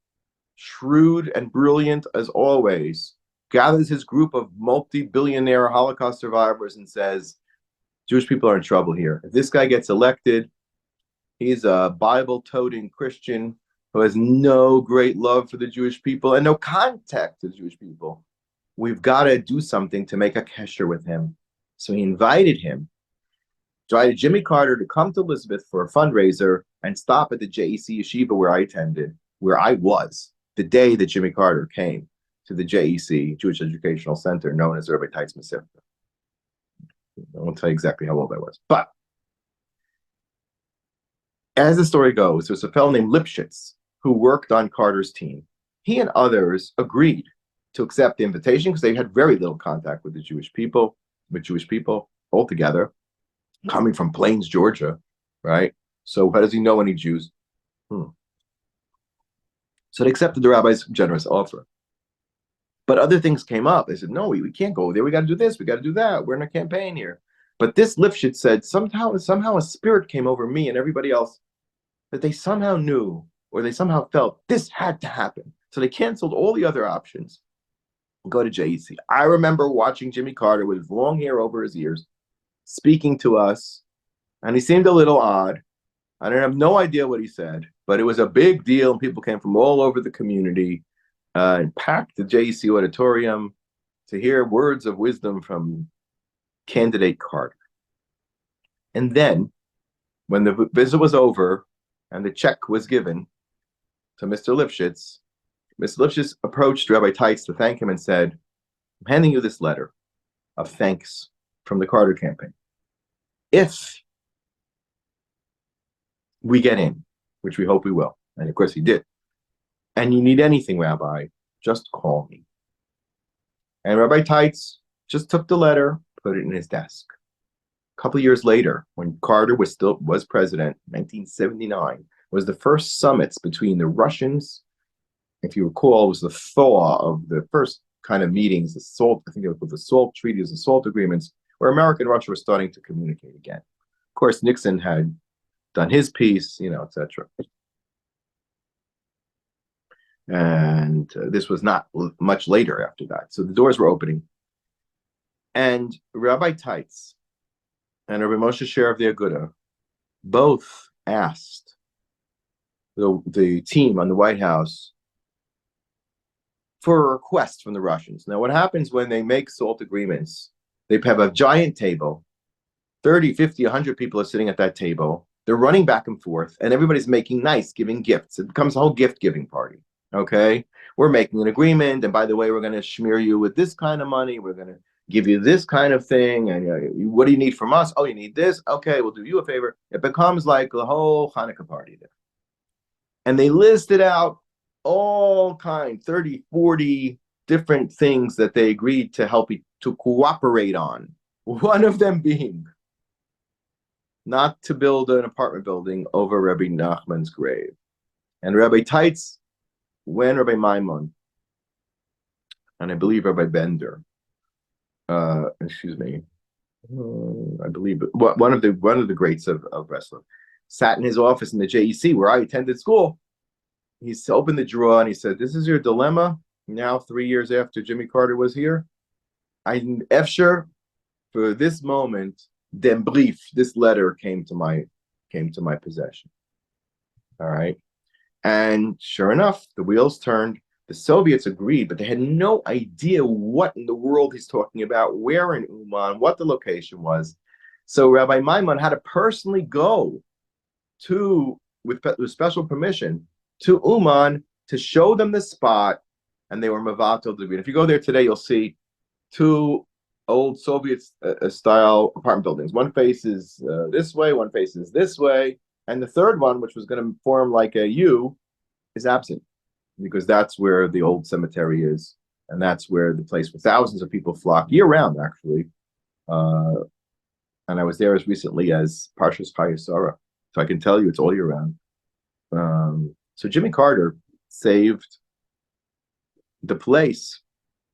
[SPEAKER 1] shrewd and brilliant as always, gathers his group of multi-billionaire Holocaust survivors and says, Jewish people are in trouble here. If this guy gets elected, he's a Bible-toting Christian who has no great love for the Jewish people and no contact to the Jewish people. We've got to do something to make a kesher with him. So he invited Jimmy Carter to come to Elizabeth for a fundraiser and stop at the JEC yeshiva where I was, the day that Jimmy Carter came to the JEC, Jewish Educational Center, known as Rebbe Tights Masifta. I won't tell you exactly how old I was. But as the story goes, there's a fellow named Lipschitz who worked on Carter's team. He and others agreed to accept the invitation because they had very little contact with Jewish people altogether, coming from Plains, Georgia, right? So how does he know any Jews? So they accepted the rabbi's generous offer. But other things came up. They said, no, we can't go there. We got to do this. We got to do that. We're in a campaign here. But this Lipschitz said, somehow a spirit came over me and everybody else that they somehow knew or they somehow felt this had to happen. So they canceled all the other options and go to JEC. I remember watching Jimmy Carter with his long hair over his ears speaking to us, and he seemed a little odd. I have no idea what he said, but it was a big deal, and people came from all over the community and packed the JEC auditorium to hear words of wisdom from candidate Carter. And then, when the visit was over and the check was given to Mr. Lipschitz approached Rabbi Tights to thank him and said, I'm handing you this letter of thanks from the Carter campaign. If we get in, which we hope we will, and of course he did, and you need anything, Rabbi, just call me. And Rabbi Tights just took the letter, put it in his desk. A couple of years later, when Carter was president, 1979, was the first summits between the Russians. If you recall, it was the thaw of the first kind of meetings, I think it was the SALT treaties, the SALT agreements, where America and Russia were starting to communicate again. Of course, Nixon had done his piece, etc. And this was not much later after that. So the doors were opening. And Rabbi Tights and Rabbi Moshe Sher of the Aguda both asked the team on the White House for a request from the Russians. Now, what happens when they make SALT agreements, they have a giant table, 30, 50, 100 people are sitting at that table. They're running back and forth, and everybody's making nice, giving gifts. It becomes a whole gift-giving party, okay? We're making an agreement, and by the way, we're going to smear you with this kind of money. We're going to give you this kind of thing, and what do you need from us? Oh, you need this? Okay, we'll do you a favor. It becomes like the whole Hanukkah party there. And they listed out all kinds, 30, 40 different things that they agreed to to cooperate on. One of them being not to build an apartment building over Rabbi Nachman's grave. And Rabbi Tights, when Rabbi Maimon, and I believe Rabbi Bender, I believe one of the greats of wrestling, sat in his office in the JEC where I attended school. He opened the drawer and he said, this is your dilemma now 3 years after Jimmy Carter was here. I'm Efsher, for this moment, den brief, this letter came to my possession. All right. And sure enough, the wheels turned. The Soviets agreed, but they had no idea what in the world he's talking about, where in Uman, what the location was. So Rabbi Maimon had to personally go with special permission, to Uman to show them the spot, and they were Mavato David. If you go there today, you'll see two old Soviet style apartment buildings. One faces this way, one faces this way, and the third one, which was going to form like a U, is absent because that's where the old cemetery is. And that's where the place where thousands of people flock year round, actually. And I was there as recently as Parshat Vayechi, so I can tell you it's all year round. So Jimmy Carter saved the place,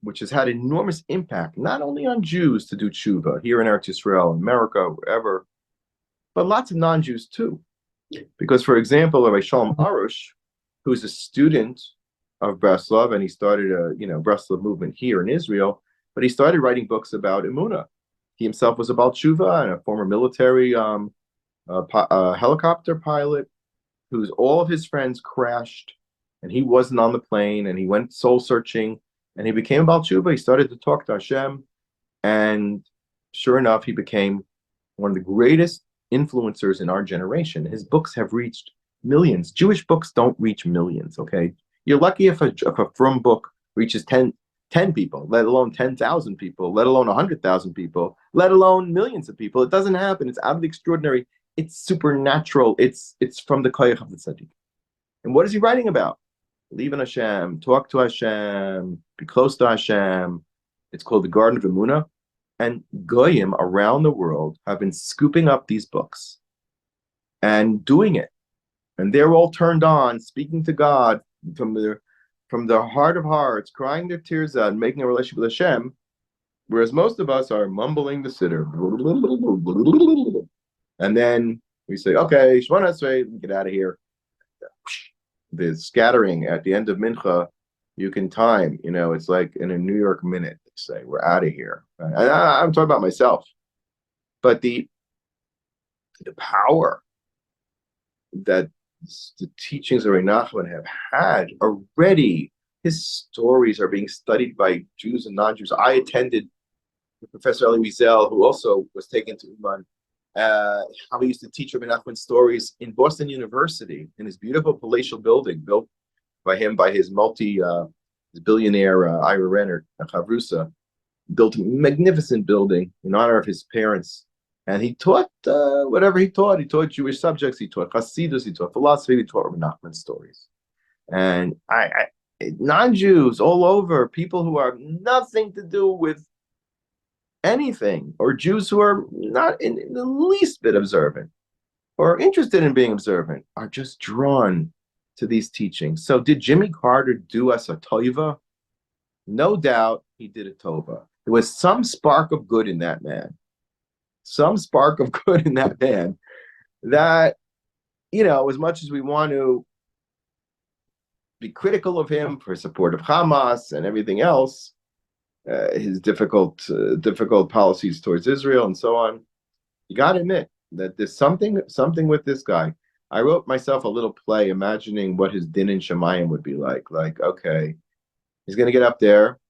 [SPEAKER 1] which has had enormous impact, not only on Jews to do tshuva here in Eretz Yisrael, America, wherever, but lots of non-Jews too. Because, for example, Rabbi Shalom Arush, who's a student of Breslov, and he started a Breslov movement here in Israel, but he started writing books about Emunah. He himself was a Baal Tshuva and a former military helicopter pilot, whose all of his friends crashed, and he wasn't on the plane, and he went soul searching, and he became a Baal Tshuva. He started to talk to Hashem, and sure enough, he became one of the greatest influencers in our generation. His books have reached millions. Jewish books don't reach millions, okay? You're lucky if a Frum book reaches 10 people, let alone 10,000 people, let alone 100,000 people, let alone millions of people. It doesn't happen. It's out of the extraordinary. It's supernatural. It's from the koyach of the tzaddik. And what is he writing about? Believe in Hashem, talk to Hashem, be close to Hashem. It's called the Garden of Emunah. And goyim around the world have been scooping up these books and doing it. And they're all turned on, speaking to God from the heart of hearts, crying their tears out and making a relationship with Hashem, whereas most of us are mumbling the siddur. And then we say, okay, Shemona Esrei, get out of here. The scattering at the end of Mincha, you can time, it's like in a New York minute, they say, we're out of here. And I'm talking about myself. But the power that the teachings of Nachman have had already, his stories are being studied by Jews and non-Jews. I attended Professor Eli Wiesel, who also was taken to Uman, how he used to teach Rabbi Nachman stories in Boston University in his beautiful palatial building built by him, by his his billionaire Ira Renner, Chavrusa, built a magnificent building in honor of his parents. And he taught whatever he taught. He taught Jewish subjects, he taught Hasidus, he taught philosophy, he taught Rabbi Nachman stories. And non-Jews all over, people who have nothing to do with anything, or Jews who are not in the least bit observant or interested in being observant, are just drawn to these teachings. So did Jimmy Carter do us a tova? No doubt he did a tova. There was some spark of good in that man. Some spark of good in that man that, as much as we want to be critical of him for support of Hamas and everything else, his difficult policies towards Israel and so on, you got to admit that there's something with this guy. I wrote myself a little play imagining what his din in Shemayim would be like. Like, okay, he's going to get up there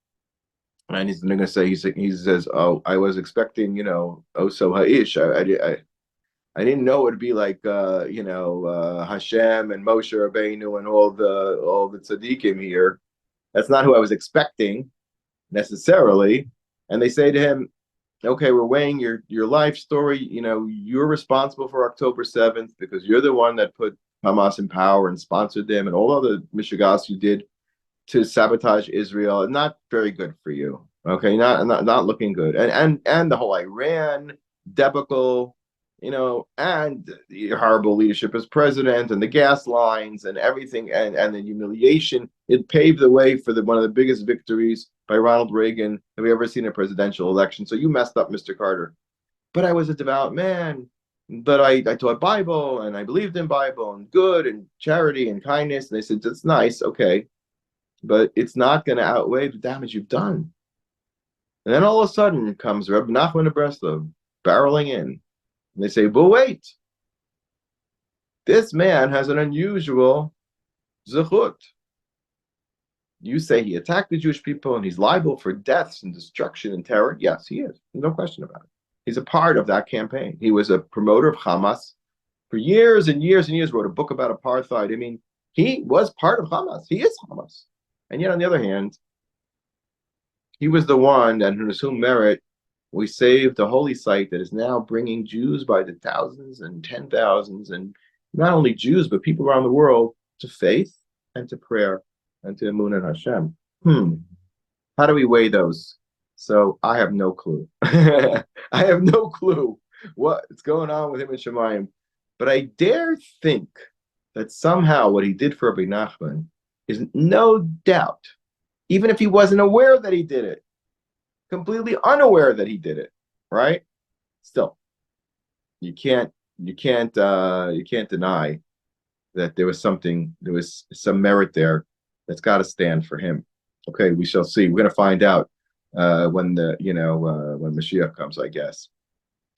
[SPEAKER 1] and he's going to say, he says, oh, I was expecting, so ha'ish. I didn't know it would be like, Hashem and Moshe Rabbeinu and all the tzaddikim here. That's not who I was expecting necessarily. And they say to him, okay, we're weighing your life story. You're responsible for October 7th because you're the one that put Hamas in power and sponsored them, and all other mishigas you did to sabotage Israel. Not very good for you. Okay, not looking good. And the whole Iran debacle, and the horrible leadership as president, and the gas lines and everything, and the humiliation. It paved the way for one of the biggest victories by Ronald Reagan have we ever seen in a presidential election. So you messed up, Mr. Carter. But I was a devout man. But I taught Bible, and I believed in Bible, and good, and charity, and kindness. And they said, that's nice, okay. But it's not going to outweigh the damage you've done. And then all of a sudden comes Rebbe Nachman of Breslov barreling in. And they say, but wait, this man has an unusual zechut. You say he attacked the Jewish people and he's liable for deaths and destruction and terror. Yes, he is. No question about it. He's a part of that campaign. He was a promoter of Hamas for years and years and years, wrote a book about apartheid. I mean, he was part of Hamas. He is Hamas. And yet, on the other hand, he was the one that, in whom merit, we saved a holy site that is now bringing Jews by the thousands and 10,000s, and not only Jews, but people around the world, to faith and to prayer and to Emunah and Hashem. How do we weigh those? So I have no clue. I have no clue what's going on with him and Shemayim. But I dare think that somehow what he did for Rabbi Nachman is no doubt, even if he wasn't aware that he did it, completely unaware that he did it, right? Still, you can't deny that there was some merit there that's got to stand for him. Okay, we shall see. We're going to find out when when Mashiach comes, I guess.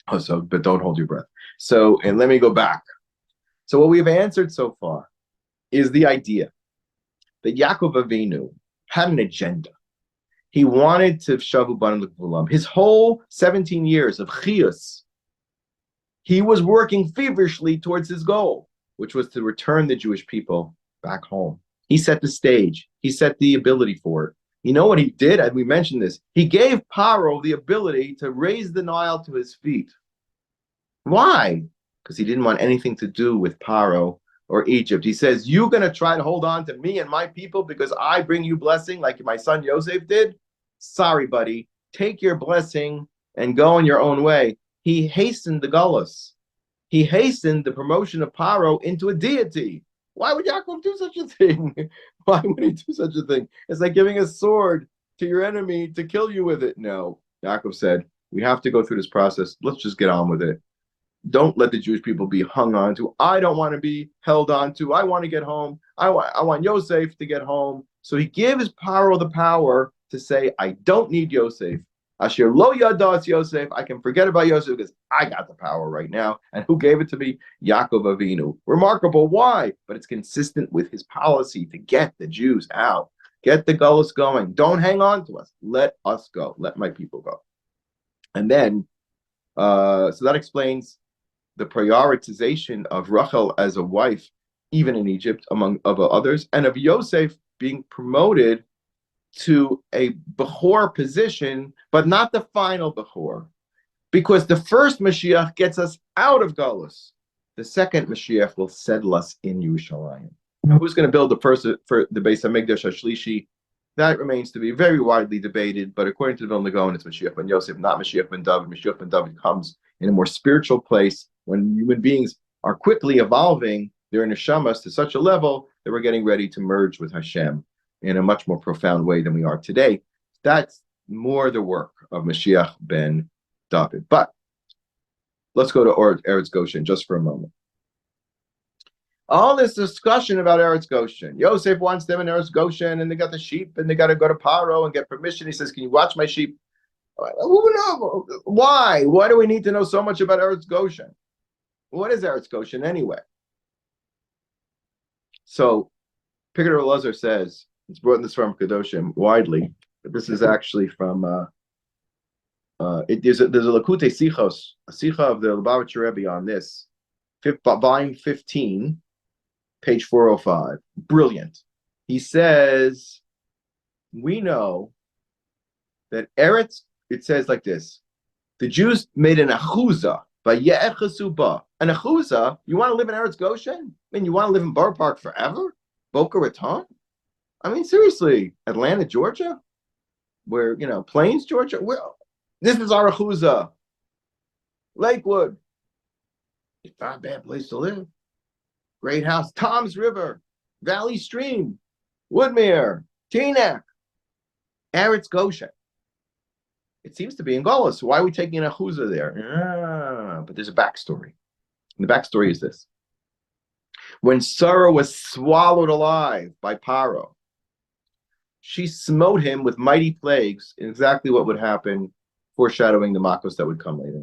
[SPEAKER 1] Oh, so but don't hold your breath. So, and let me go back. So what we've answered so far is the idea that Yaakov Avinu had an agenda. He wanted to shavu banim l'gvulam. His whole 17 years of chiyus, he was working feverishly towards his goal, which was to return the Jewish people back home. He set the stage. He set the ability for it. You know what he did? And we mentioned this. He gave Paro the ability to raise the Nile to his feet. Why? Because he didn't want anything to do with Paro or Egypt. He says, you're going to try to hold on to me and my people because I bring you blessing like my son Yosef did? Sorry, buddy. Take your blessing and go on your own way. He hastened the Gullus. He hastened the promotion of Paro into a deity. Why would Yaakov do such a thing? Why would he do such a thing? It's like giving a sword to your enemy to kill you with it. No, Yaakov said, we have to go through this process. Let's just get on with it. Don't let the Jewish people be hung on to. I don't want to be held on to. I want to get home. I want Yosef to get home. So he gives Paro the power to say, I don't need Yosef. Asher lo yadas Yosef, I can forget about Yosef because I got the power right now. And who gave it to me? Yaakov Avinu. Remarkable. Why? But it's consistent with his policy to get the Jews out. Get the gullus going. Don't hang on to us. Let us go. Let my people go. And then, so that explains the prioritization of Rachel as a wife, even in Egypt, among others, and of Yosef being promoted to a Bechor position, but not the final Bechor. Because the first Mashiach gets us out of Galus. The second Mashiach will settle us in Yerushalayim. Now, who's going to build the first for the Beis HaMikdash HaShlishi? That remains to be very widely debated, but according to the Vilna Gaon, it's Mashiach ben Yosef, not Mashiach ben David. Mashiach ben David comes in a more spiritual place when human beings are quickly evolving their neshamas to such a level that we're getting ready to merge with Hashem in a much more profound way than we are today. That's more the work of Mashiach ben David. But let's go to Eretz Goshen just for a moment. All this discussion about Eretz Goshen. Yosef wants them in Eretz Goshen, and they got the sheep, and they got to go to Paro and get permission. He says, can you watch my sheep? Why? Why do we need to know so much about Eretz Goshen? What is Eretz Goshen anyway? So, Pickett Elazar says, it's brought this from Kedoshim widely, but this is actually from, there's a Lakute Sichos, a Sicha of the Lubavitcher Rebbe on this, volume 15, page 405. Brilliant. He says, we know that Eretz, it says like this, the Jews made an achuzah, Vayechi. An achuzah, you want to live in Eretz Goshen? I mean, you want to live in Borough Park forever? Boca Raton? I mean, seriously, Atlanta, Georgia? Where, Plains, Georgia? Well, this is our achuzah. Lakewood. It's not a bad place to live. Great house. Tom's River, Valley Stream, Woodmere, Teaneck, Eretz Goshen. It seems to be in Golos. So why are we taking an achuzah there? But there's a backstory. And the backstory is this. When Sarah was swallowed alive by Paro, she smote him with mighty plagues, exactly what would happen, foreshadowing the Makos that would come later.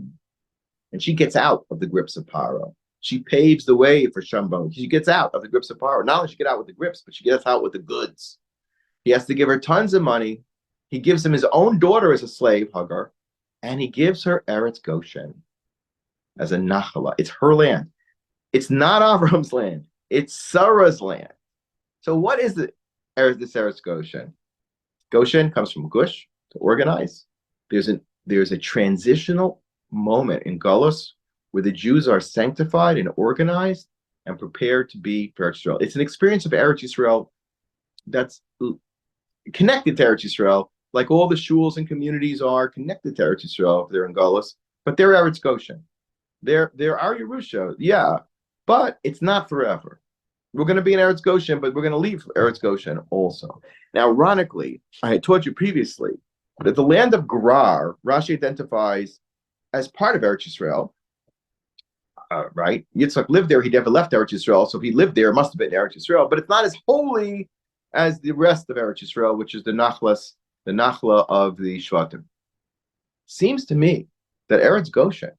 [SPEAKER 1] And she gets out of the grips of Paro. She paves the way for Shambon. She gets out of the grips of Paro. Not only does she get out with the grips, but she gets out with the goods. He has to give her tons of money. He gives him his own daughter as a slave, Hagar, and he gives her Eretz Goshen as a nachala. It's her land. It's not Avram's land. It's Sarah's land. So what is this Eretz Goshen? Goshen comes from Gush, to organize. There's a transitional moment in Galus where the Jews are sanctified and organized and prepared to be for Eretz Yisrael. It's an experience of Eretz Yisrael that's connected to Eretz Yisrael, like all the shuls and communities are connected to Eretz Yisrael if they're in Galus, but they're Eretz Goshen. They're our Yerusha, yeah, but it's not forever. We're going to be in Eretz Goshen, but we're going to leave Eretz Goshen also. Now, ironically, I had taught you previously that the land of Gerar, Rashi identifies as part of Eretz Yisrael, right? Yitzchak lived there. He never left Eretz Yisrael, so if he lived there, it must have been Eretz Yisrael. But it's not as holy as the rest of Eretz Yisrael, which is the Nachla of the Shvatim. Seems to me that Eretz Goshen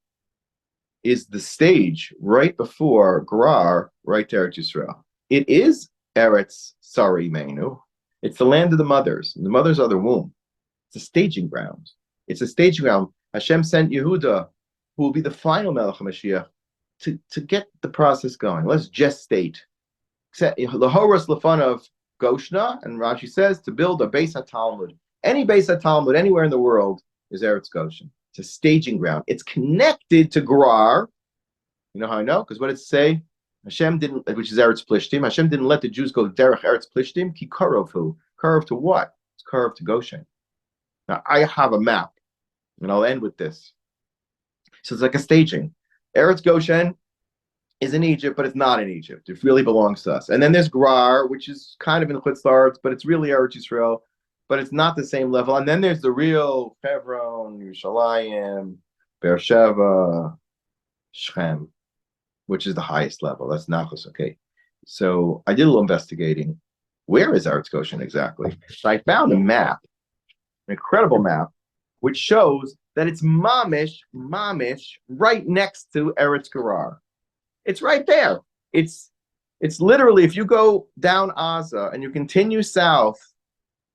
[SPEAKER 1] is the stage right before Gerar, right to Eretz Yisrael. It is Eretz Sari Menu. It's the land of the mothers. The mothers are the womb. It's a staging ground. It's a staging ground. Hashem sent Yehuda, who will be the final Melech HaMashiach, to get the process going. Let's gestate. Lahoros Lefanav Goshna, and Rashi says to build a Beis HaTalmud. Any Beis HaTalmud anywhere in the world is Eretz Goshen. It's a staging ground. It's connected to Gerar. You know how I know? Because what did it say? Hashem didn't, which is Eretz Plishtim. Hashem didn't let the Jews go derech Eretz Plishtim. Ki karov hu. Karov to what? It's karov to Goshen. Now I have a map, and I'll end with this. So it's like a staging. Eretz Goshen is in Egypt, but it's not in Egypt. It really belongs to us. And then there's Gerar, which is kind of in Chutz La'aretz, but it's really Eretz Yisrael, but it's not the same level. And then there's the real Hebron, Yerushalayim, Beersheba, Shechem, which is the highest level. That's Nachos, okay. So I did a little investigating. Where is Eretz Goshen exactly? So I found a map, an incredible map, which shows that it's mamish, right next to Eretz Gerar. It's right there. It's literally, if you go down Aza and you continue south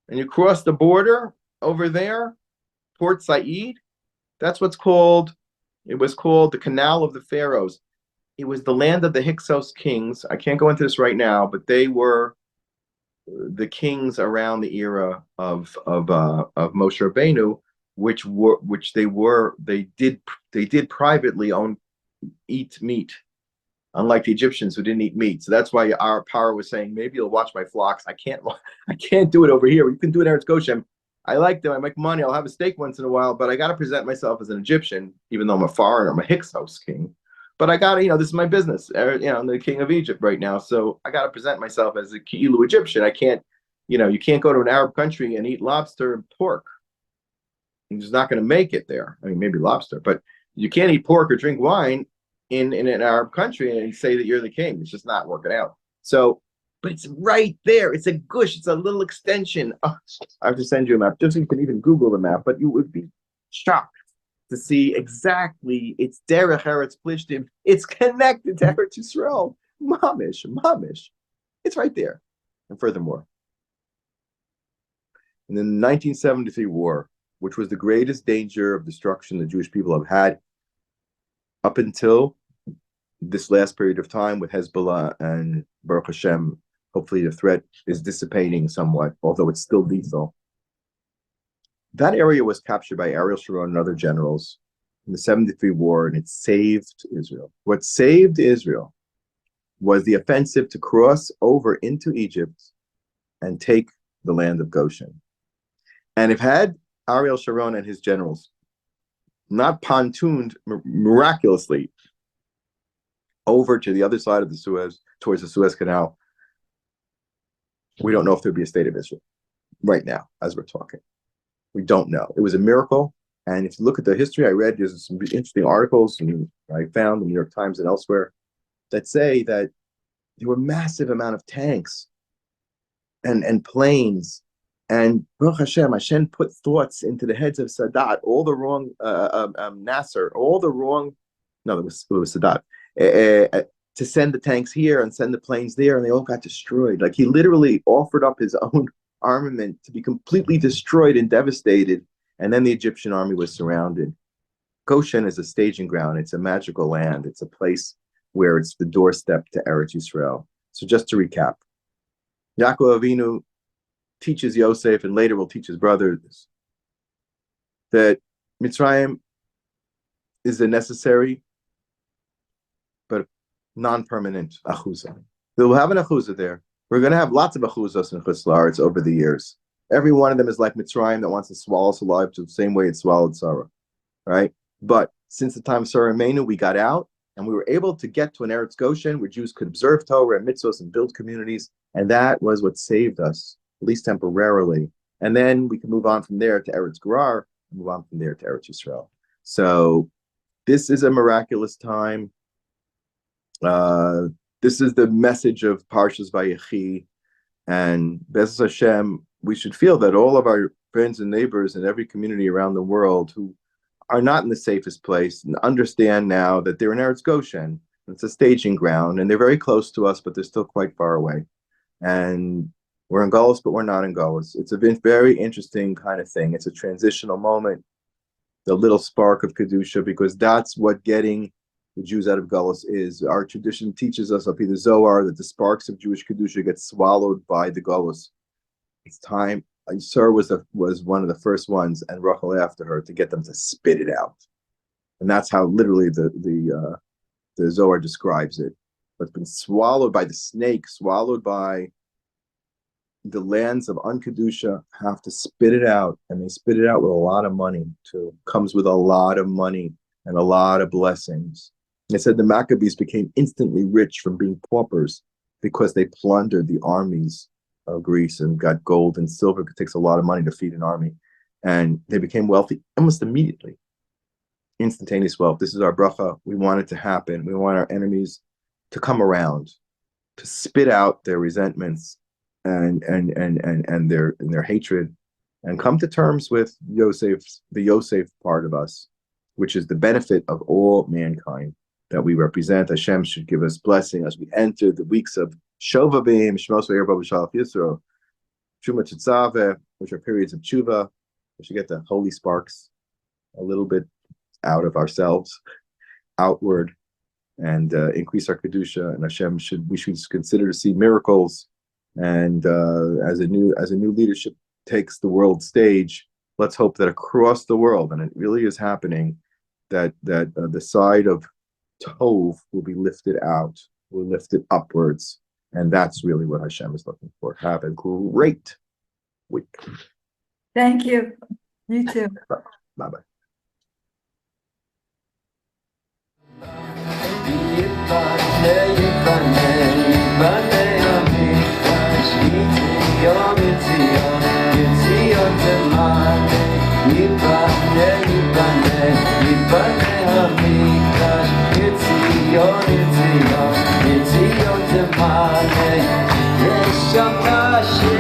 [SPEAKER 1] and you cross the border over there, Port Said, that's what's called, it was called the Canal of the Pharaohs. It was the land of the Hyksos kings. I can't go into this right now, but they were the kings around the era of Moshe Rabbeinu, they did privately eat meat, unlike the Egyptians who didn't eat meat. So that's why our power was saying, maybe you'll watch my flocks. I can't do it over here. You can do it in Eretz Goshen. I like them. I make money. I'll have a steak once in a while, but I got to present myself as an Egyptian, even though I'm a foreigner. I'm a Hyksos king. But I got to, this is my business. I'm the king of Egypt right now. So I got to present myself as a Ki'ilu Egyptian. I can't, you can't go to an Arab country and eat lobster and pork. You're just not going to make it there. I mean, maybe lobster, but you can't eat pork or drink wine in an Arab country and say that you're the king. It's just not working out. So, but it's right there. It's a gush. It's a little extension. Oh, I have to send you a map. Just so you can even Google the map, but you would be shocked to see exactly. It's Derech Eretz Plishtim. It's connected to Eretz Yisrael. Mamish. It's right there. And furthermore, in the 1973 war, which was the greatest danger of destruction the Jewish people have had up until this last period of time with Hezbollah, and Baruch Hashem, hopefully the threat is dissipating somewhat, although it's still lethal. That area was captured by Ariel, Sharon, and other generals in the 73 war, and it saved Israel. What saved Israel was the offensive to cross over into Egypt and take the land of Goshen. And if had Ariel Sharon and his generals not pontooned miraculously over to the other side of the Suez, towards the Suez Canal, we don't know if there'd be a state of Israel right now, as we're talking. We don't know. It was a miracle. And if you look at the history I read, there's some interesting articles and I found in the New York Times and elsewhere that say that there were massive amount of tanks and planes. And Baruch Hashem put thoughts into the heads of Sadat, all the wrong, Nasser, all the wrong, no, it was Sadat, to send the tanks here and send the planes there, and they all got destroyed. Like he literally offered up his own armament to be completely destroyed and devastated, and then the Egyptian army was surrounded. Goshen is a staging ground. It's a magical land. It's a place where it's the doorstep to Eretz Yisrael. So just to recap, Yaakov Avinu teaches Yosef, and later will teach his brothers, that Mitzrayim is a necessary but non-permanent achuzah. We'll have an achuzah there. We're going to have lots of achuzos in Chutz La'aretz over the years. Every one of them is like Mitzrayim that wants to swallow us alive to the same way it swallowed Sarah, right? But since the time of Sarah and Menu, we got out and we were able to get to an Eretz Goshen where Jews could observe Torah and mitzvos and build communities. And that was what saved us, at least temporarily. And then we can move on from there to Eretz Gerar, and move on from there to Eretz Yisrael. So this is a miraculous time. This is the message of Parshat Vayechi. And B'ezras Hashem, we should feel that all of our friends and neighbors in every community around the world who are not in the safest place and understand now that they're in Eretz Goshen. It's a staging ground, and they're very close to us, but they're still quite far away. And we're in Golos, but we're not in Golos. It's a very interesting kind of thing. It's a transitional moment, the little spark of Kedusha, because that's what getting the Jews out of Golos is. Our tradition teaches us up in the Zohar that the sparks of Jewish Kedusha get swallowed by the Golos. It's time. Sarah was one of the first ones, and Rachel after her, to get them to spit it out. And that's how literally the Zohar describes it. But it's been swallowed by the snake, swallowed by the lands of Unkadusha, have to spit it out, and they spit it out with a lot of money too. Comes with a lot of money and a lot of blessings. They said the Maccabees became instantly rich from being paupers because they plundered the armies of Greece and got gold and silver. It takes a lot of money to feed an army, and they became wealthy almost immediately. Instantaneous wealth. This is our bracha. We want it to happen. We want our enemies to come around, to spit out their resentments and their hatred, and come to terms with the Yosef part of us, which is the benefit of all mankind that we represent. Hashem should give us blessing as we enter the weeks of Shovavim, Shmos V'Yer B'Shalach Yisro, Truma Tetzaveh, which are periods of tshuva. We should get the holy sparks a little bit out of ourselves, outward, and increase our kedusha. And Hashem we should consider to see miracles. And as a new leadership takes the world stage, let's hope that across the world, and it really is happening, that the side of Tov will be lifted out, will lift it upwards. And that's really what Hashem is looking for. Have a great week.
[SPEAKER 2] Thank you. You too.
[SPEAKER 1] Bye-bye.
[SPEAKER 3] It's